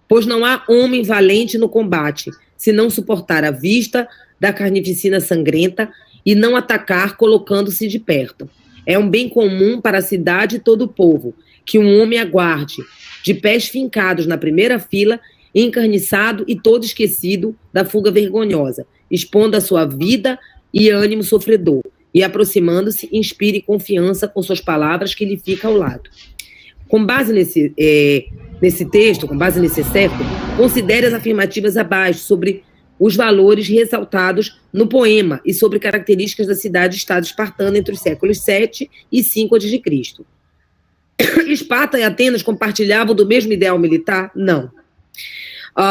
Pois não há homem valente no combate, se não suportar a vista da carnificina sangrenta e não atacar colocando-se de perto. É um bem comum para a cidade e todo o povo, que um homem aguarde, de pés fincados na primeira fila, encarniçado e todo esquecido da fuga vergonhosa, expondo a sua vida e ânimo sofredor, e aproximando-se, inspire confiança com suas palavras que lhe fica ao lado. Com base nesse texto, com base nesse excerto, considere as afirmativas abaixo sobre os valores ressaltados no poema e sobre características da cidade-estado espartana entre os séculos 7 e 5 a.C. Esparta e Atenas compartilhavam do mesmo ideal militar? Não.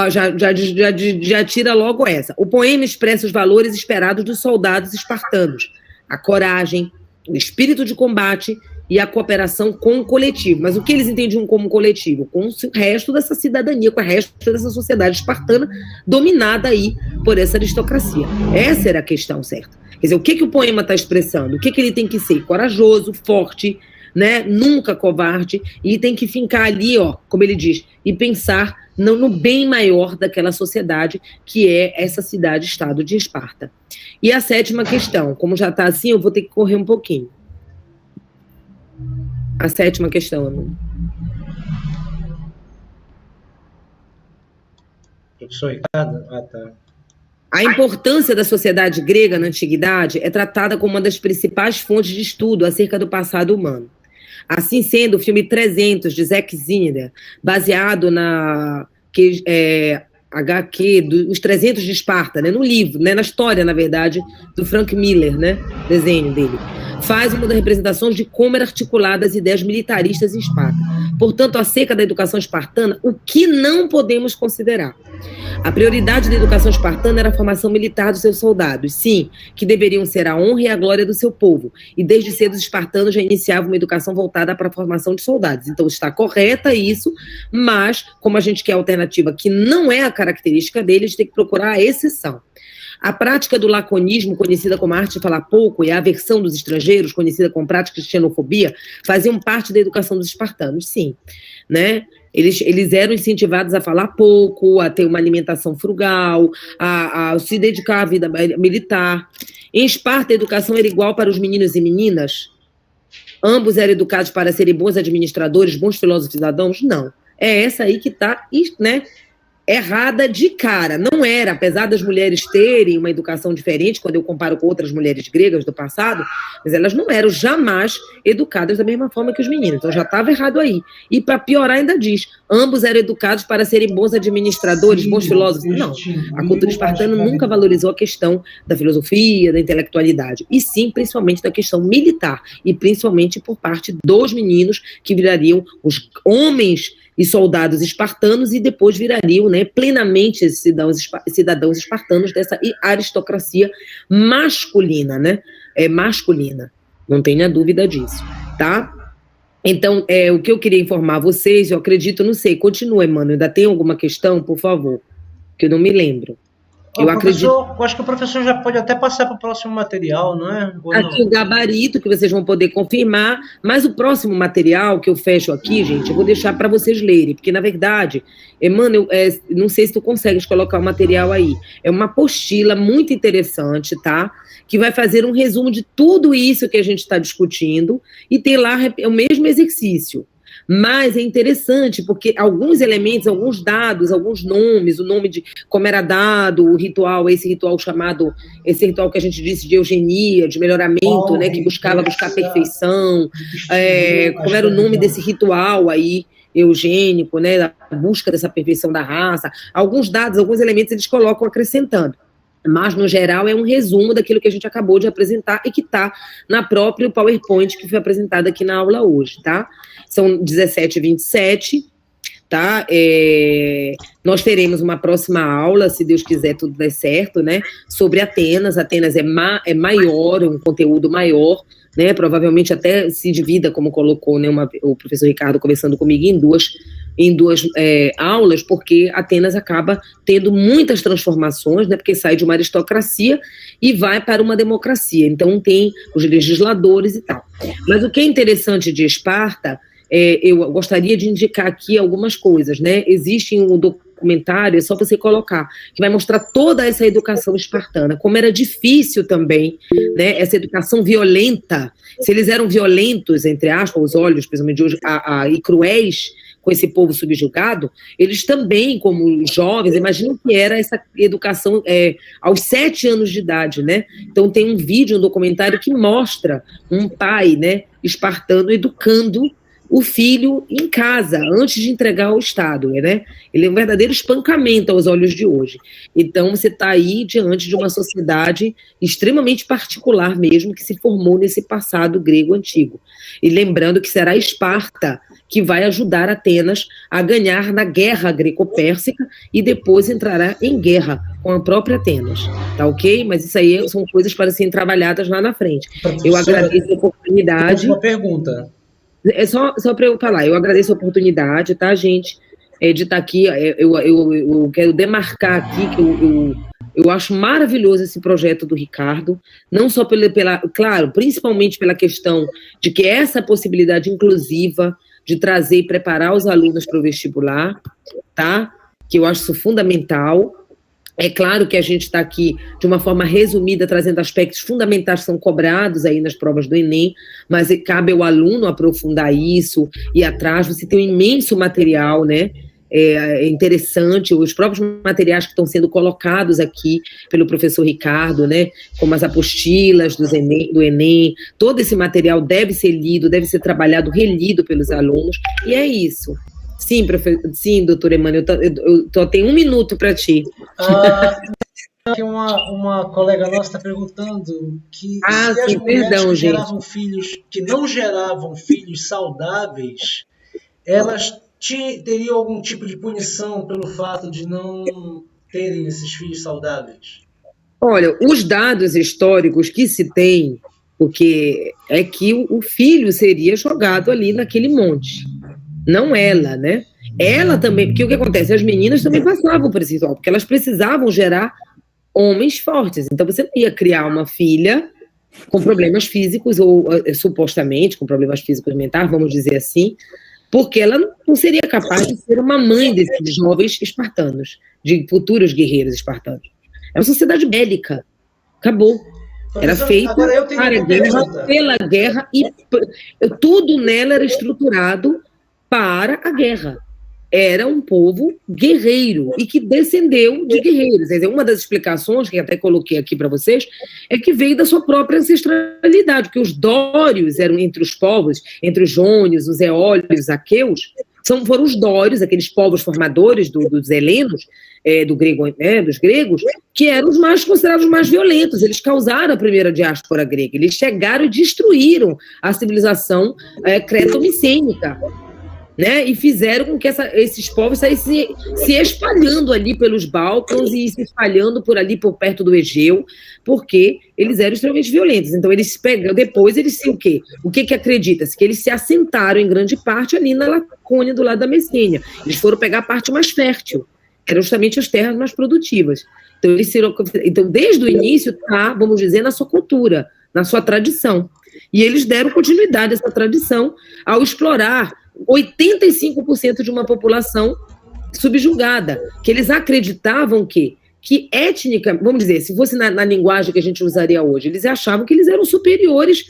Já tira logo essa. O poema expressa os valores esperados dos soldados espartanos, a coragem, o espírito de combate e a cooperação com o coletivo. Mas o que eles entendiam como coletivo? Com o resto dessa cidadania, com o resto dessa sociedade espartana dominada aí por essa aristocracia. Essa era a questão certa. Quer dizer, o que o poema está expressando? O que ele tem que ser? Corajoso, forte, né? Nunca covarde, e tem que fincar ali, ó, como ele diz, e pensar no bem maior daquela sociedade, que é essa cidade-estado de Esparta. E a 7ª questão, como já está assim, eu vou ter que correr um pouquinho. A 7ª questão, amor. Professor Ricardo? Ah, tá. A importância da sociedade grega na antiguidade é tratada como uma das principais fontes de estudo acerca do passado humano. Assim sendo, o filme 300, de Zack Snyder, baseado na HQ, Os 300 de Esparta, né, no livro, né, na história, na verdade, do Frank Miller, né, desenho dele, faz uma das representações de como eram articuladas as ideias militaristas em Esparta. Portanto, acerca da educação espartana, o que não podemos considerar? A prioridade da educação espartana era a formação militar dos seus soldados, sim, que deveriam ser a honra e a glória do seu povo, e desde cedo os espartanos já iniciavam uma educação voltada para a formação de soldados. Então está correta isso, mas como a gente quer a alternativa que não é a característica deles, tem que procurar a exceção. A prática do laconismo, conhecida como arte de falar pouco, e a aversão dos estrangeiros, conhecida como prática de xenofobia, faziam parte da educação dos espartanos, sim, né? Eles eram incentivados a falar pouco, a ter uma alimentação frugal, a se dedicar à vida militar. Em Esparta, a educação era igual para os meninos e meninas? Ambos eram educados para serem bons administradores, bons filósofos cidadãos? Não. É essa aí que está, né, errada de cara. Não era, apesar das mulheres terem uma educação diferente, quando eu comparo com outras mulheres gregas do passado, mas elas não eram jamais educadas da mesma forma que os meninos. Então já estava errado aí. E para piorar ainda diz, ambos eram educados para serem bons administradores, bons filósofos. Não, a cultura espartana nunca valorizou a questão da filosofia, da intelectualidade, e sim, principalmente da questão militar, e principalmente por parte dos meninos que virariam os homens e soldados espartanos e depois virariam, né, plenamente cidadãos espartanos dessa aristocracia masculina, né? Masculina, não tenha dúvida disso, tá? Então, o que eu queria informar vocês, eu acredito, não sei, continua, Emmanuel, ainda tem alguma questão, por favor, que eu não me lembro. Eu acho que o professor já pode até passar para o próximo material, não é? Aqui o gabarito, que vocês vão poder confirmar, mas o próximo material que eu fecho aqui, gente, eu vou deixar para vocês lerem, porque, na verdade, Emmanuel, não sei se tu consegues colocar o material aí, é uma apostila muito interessante, tá? Que vai fazer um resumo de tudo isso que a gente está discutindo, e tem lá o mesmo exercício. Mas é interessante, porque alguns elementos, alguns dados, alguns nomes, o nome de como era dado o ritual, esse ritual que a gente disse de eugenia, de melhoramento, né, que buscar a perfeição, como era o nome desse ritual aí, eugênico, né, da busca dessa perfeição da raça, alguns dados, alguns elementos eles colocam acrescentando. Mas, no geral, é um resumo daquilo que a gente acabou de apresentar e que está na própria PowerPoint que foi apresentado aqui na aula hoje, tá? São 17h27, tá? Nós teremos uma próxima aula, se Deus quiser, tudo der certo, né? Sobre Atenas. Atenas é maior, é um conteúdo maior, né? Provavelmente até se divida, como colocou, né, o professor Ricardo conversando comigo, em duas aulas, porque Atenas acaba tendo muitas transformações, né, porque sai de uma aristocracia e vai para uma democracia. Então tem os legisladores e tal. Mas o que é interessante de Esparta, eu gostaria de indicar aqui algumas coisas, né? Existe um documentário, é só você colocar, que vai mostrar toda essa educação espartana, como era difícil também, né, essa educação violenta, se eles eram violentos, entre aspas, os olhos, principalmente de hoje, e cruéis, com esse povo subjugado, eles também, como jovens, imaginam que era essa educação aos 7 anos de idade, né? Então tem um vídeo, um documentário que mostra um pai, né, espartano educando o filho em casa, antes de entregar ao Estado, né? Ele é um verdadeiro espancamento aos olhos de hoje. Então, você está aí diante de uma sociedade extremamente particular mesmo, que se formou nesse passado grego antigo. E lembrando que será Esparta que vai ajudar Atenas a ganhar na guerra greco-pérsica e depois entrará em guerra com a própria Atenas, tá ok? Mas isso aí são coisas para serem trabalhadas lá na frente. Eu agradeço a oportunidade. Uma pergunta. É só para eu falar, eu agradeço a oportunidade, tá, gente, de estar aqui. Eu quero demarcar aqui que eu acho maravilhoso esse projeto do Ricardo, não só claro, principalmente pela questão de que essa possibilidade inclusiva de trazer e preparar os alunos para o vestibular, tá? Que eu acho isso fundamental. É claro que a gente está aqui, de uma forma resumida, trazendo aspectos fundamentais que são cobrados aí nas provas do Enem, mas cabe ao aluno aprofundar isso, e atrás você tem um imenso material, né? É interessante, os próprios materiais que estão sendo colocados aqui pelo professor Ricardo, né? Como as apostilas do Enem, todo esse material deve ser lido, deve ser trabalhado, relido pelos alunos, e é isso. Sim, doutor Emmanuel, eu tenho 1 minuto para ti. Aqui uma colega nossa está perguntando que se as sim, mulheres que não geravam filhos saudáveis, elas teriam algum tipo de punição pelo fato de não terem esses filhos saudáveis? Olha, os dados históricos que se tem, porque é que o filho seria jogado ali naquele monte. Não ela, né? Ela também, porque o que acontece? As meninas também passavam por esse ritual, porque elas precisavam gerar homens fortes. Então você não ia criar uma filha com problemas físicos, ou supostamente com problemas físicos mentais, vamos dizer assim, porque ela não seria capaz de ser uma mãe desses jovens espartanos, de futuros guerreiros espartanos. É uma sociedade bélica. Acabou. Era feita para a guerra, pela guerra, e tudo nela era estruturado para a guerra. Era um povo guerreiro e que descendeu de guerreiros. Quer dizer, uma das explicações, que até coloquei aqui para vocês, é que veio da sua própria ancestralidade, porque os dórios eram entre os povos, entre os jônios, os eólios, os aqueus, foram os dórios, aqueles povos formadores dos helenos, dos gregos, que eram os mais considerados os mais violentos. Eles causaram a primeira diáspora grega. Eles chegaram e destruíram a civilização creto-micênica, né, e fizeram com que esses povos saíssem se espalhando ali pelos Balcãs e se espalhando por ali, por perto do Egeu, porque eles eram extremamente violentos. Então, depois eles o quê? O que acredita-se? Que eles se assentaram em grande parte ali na Lacônia, do lado da Messênia. Eles foram pegar a parte mais fértil, que eram justamente as terras mais produtivas. Então, desde o início, vamos dizer, na sua cultura, na sua tradição. E eles deram continuidade a essa tradição ao explorar 85% de uma população subjugada, que eles acreditavam que étnica, vamos dizer, se fosse na linguagem que a gente usaria hoje, eles achavam que eles eram superiores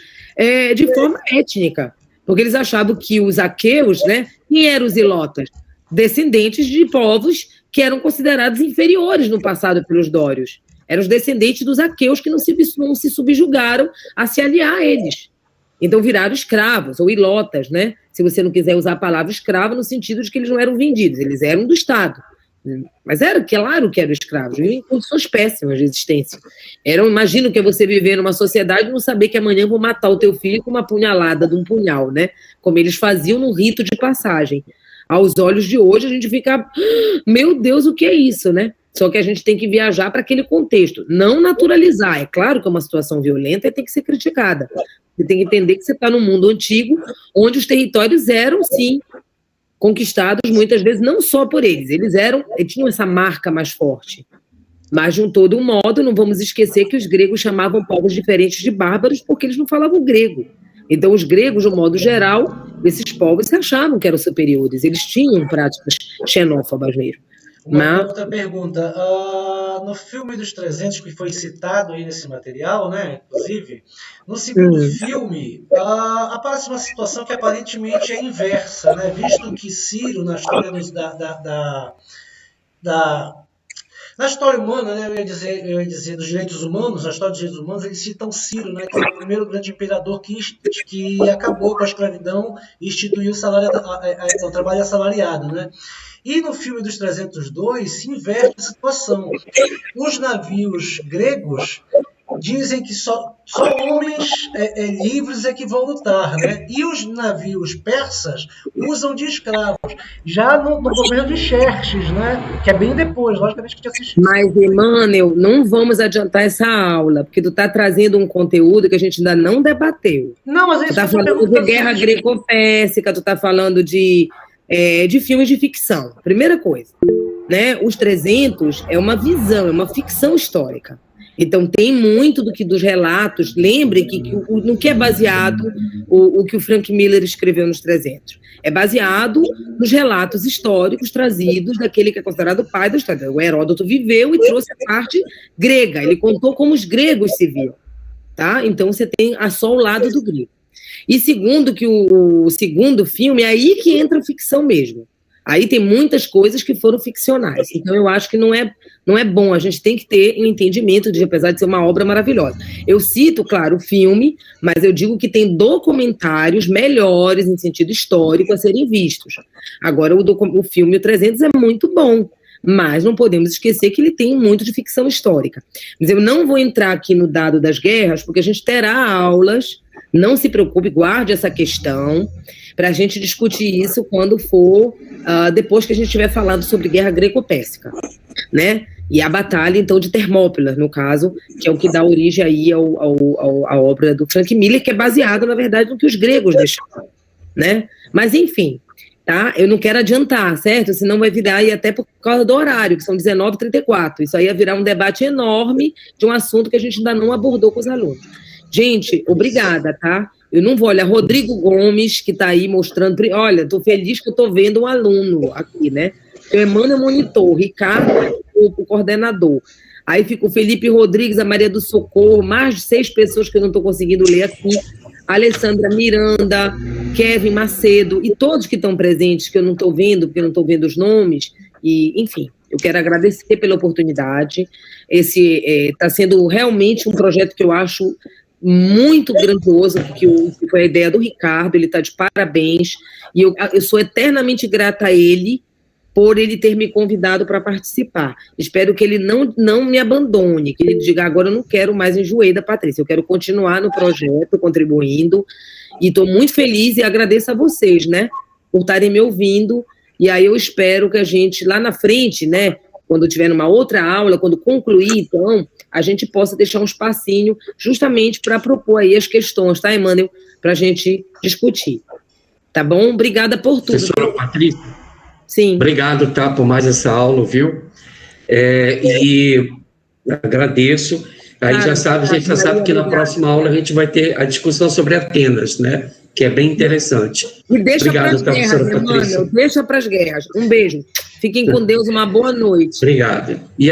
de forma étnica, porque eles achavam que os aqueus, né, quem eram os ilotas? Descendentes de povos que eram considerados inferiores no passado pelos dórios. Eram os descendentes dos aqueus que não se subjugaram a se aliar a eles. Então viraram escravos, ou ilotas, né? Se você não quiser usar a palavra escravo, no sentido de que eles não eram vendidos, eles eram do Estado. Mas era claro que eram escravos, viviam em condições péssimas de existência. Imagino que é você viver numa sociedade e não saber que amanhã vão matar o teu filho com uma punhalada de um punhal, né? Como eles faziam no rito de passagem. Aos olhos de hoje, a gente fica, meu Deus, o que é isso, né? Só que a gente tem que viajar para aquele contexto, não naturalizar. É claro que é uma situação violenta e tem que ser criticada. Você tem que entender que você está num mundo antigo, onde os territórios eram, sim, conquistados muitas vezes, não só por eles. Eles tinham essa marca mais forte. Mas, de um todo modo, não vamos esquecer que os gregos chamavam povos diferentes de bárbaros porque eles não falavam grego. Então, os gregos, de um modo geral, esses povos se achavam que eram superiores. Eles tinham práticas xenófobas mesmo. Outra pergunta. No filme dos 300, que foi citado aí nesse material, né, inclusive, no segundo filme, aparece uma situação que aparentemente é inversa, né, visto que Ciro, na história na história humana, né, eu ia dizer dos direitos humanos, na história dos direitos humanos, eles citam Ciro, né, que é o primeiro grande imperador que acabou com a escravidão e instituiu o trabalho assalariado, né? E no filme dos 302 se inverte a situação. Os navios gregos dizem que só homens livres é que vão lutar, né? E os navios persas usam de escravos. Já no governo de Xerxes, né? Que é bem depois, logicamente que tinha assistido. Mas, Emmanuel, não vamos adiantar essa aula, porque tu está trazendo um conteúdo que a gente ainda não debateu. Não, mas tu está falando de guerra greco-pérsica, tu está falando de filmes de ficção. Primeira coisa, né? Os 300 é uma visão, é uma ficção histórica. Então, tem muito dos relatos. Lembre que no que é baseado o que o Frank Miller escreveu nos 300. É baseado nos relatos históricos trazidos daquele que é considerado o pai da história. O Heródoto viveu e trouxe a parte grega. Ele contou como os gregos se viam. Tá? Então, você tem só o lado do grego. E segundo, que o segundo filme, é aí que entra a ficção mesmo. Aí tem muitas coisas que foram ficcionais. Então, eu acho que não é bom. A gente tem que ter um entendimento apesar de ser uma obra maravilhosa. Eu cito, claro, o filme, mas eu digo que tem documentários melhores, em sentido histórico, a serem vistos. Agora, o filme, o 300, é muito bom. Mas não podemos esquecer que ele tem muito de ficção histórica. Mas eu não vou entrar aqui no dado das guerras, porque a gente terá aulas. Não se preocupe, guarde essa questão para a gente discutir isso quando for, depois que a gente estiver falando sobre guerra greco-pérsica, né? E a batalha, então, de Termópila, no caso, que é o que dá origem aí à obra do Frank Miller, que é baseada, na verdade, no que os gregos deixaram, né? Mas, enfim, tá? Eu não quero adiantar, certo? Senão vai virar, e até por causa do horário, que são 19h34. Isso aí ia virar um debate enorme de um assunto que a gente ainda não abordou com os alunos. Gente, obrigada, tá? Eu não vou olhar. Rodrigo Gomes, que está aí mostrando. Olha, estou feliz que eu estou vendo um aluno aqui, né? O Emmanuel monitor, Ricardo, o coordenador. Aí fica o Felipe Rodrigues, a Maria do Socorro, mais de 6 pessoas que eu não estou conseguindo ler aqui. Alessandra Miranda, Kevin Macedo e todos que estão presentes, que eu não estou vendo, porque eu não estou vendo os nomes. E, enfim, eu quero agradecer pela oportunidade. Esse está sendo realmente um projeto que eu acho muito grandioso, porque foi a ideia do Ricardo, ele está de parabéns, e eu sou eternamente grata a ele por ele ter me convidado para participar. Espero que ele não me abandone, que ele diga, agora eu não quero mais enjoei da Patrícia, eu quero continuar no projeto, contribuindo, e estou muito feliz e agradeço a vocês, né, por estarem me ouvindo, e aí eu espero que a gente, lá na frente, né, quando tiver numa outra aula, quando concluir, então, a gente possa deixar um espacinho justamente para propor aí as questões, tá, Emmanuel? Para a gente discutir. Tá bom? Obrigada por tudo. Professora Patrícia. Sim. Obrigado, tá, por mais essa aula, viu? E agradeço. Aí a gente já sabe que na próxima aula a gente vai ter a discussão sobre Atenas, né? Que é bem interessante. E deixa para as guerras, Emmanuel. Deixa para as guerras. Um beijo. Fiquem com Deus, uma boa noite. Obrigado. E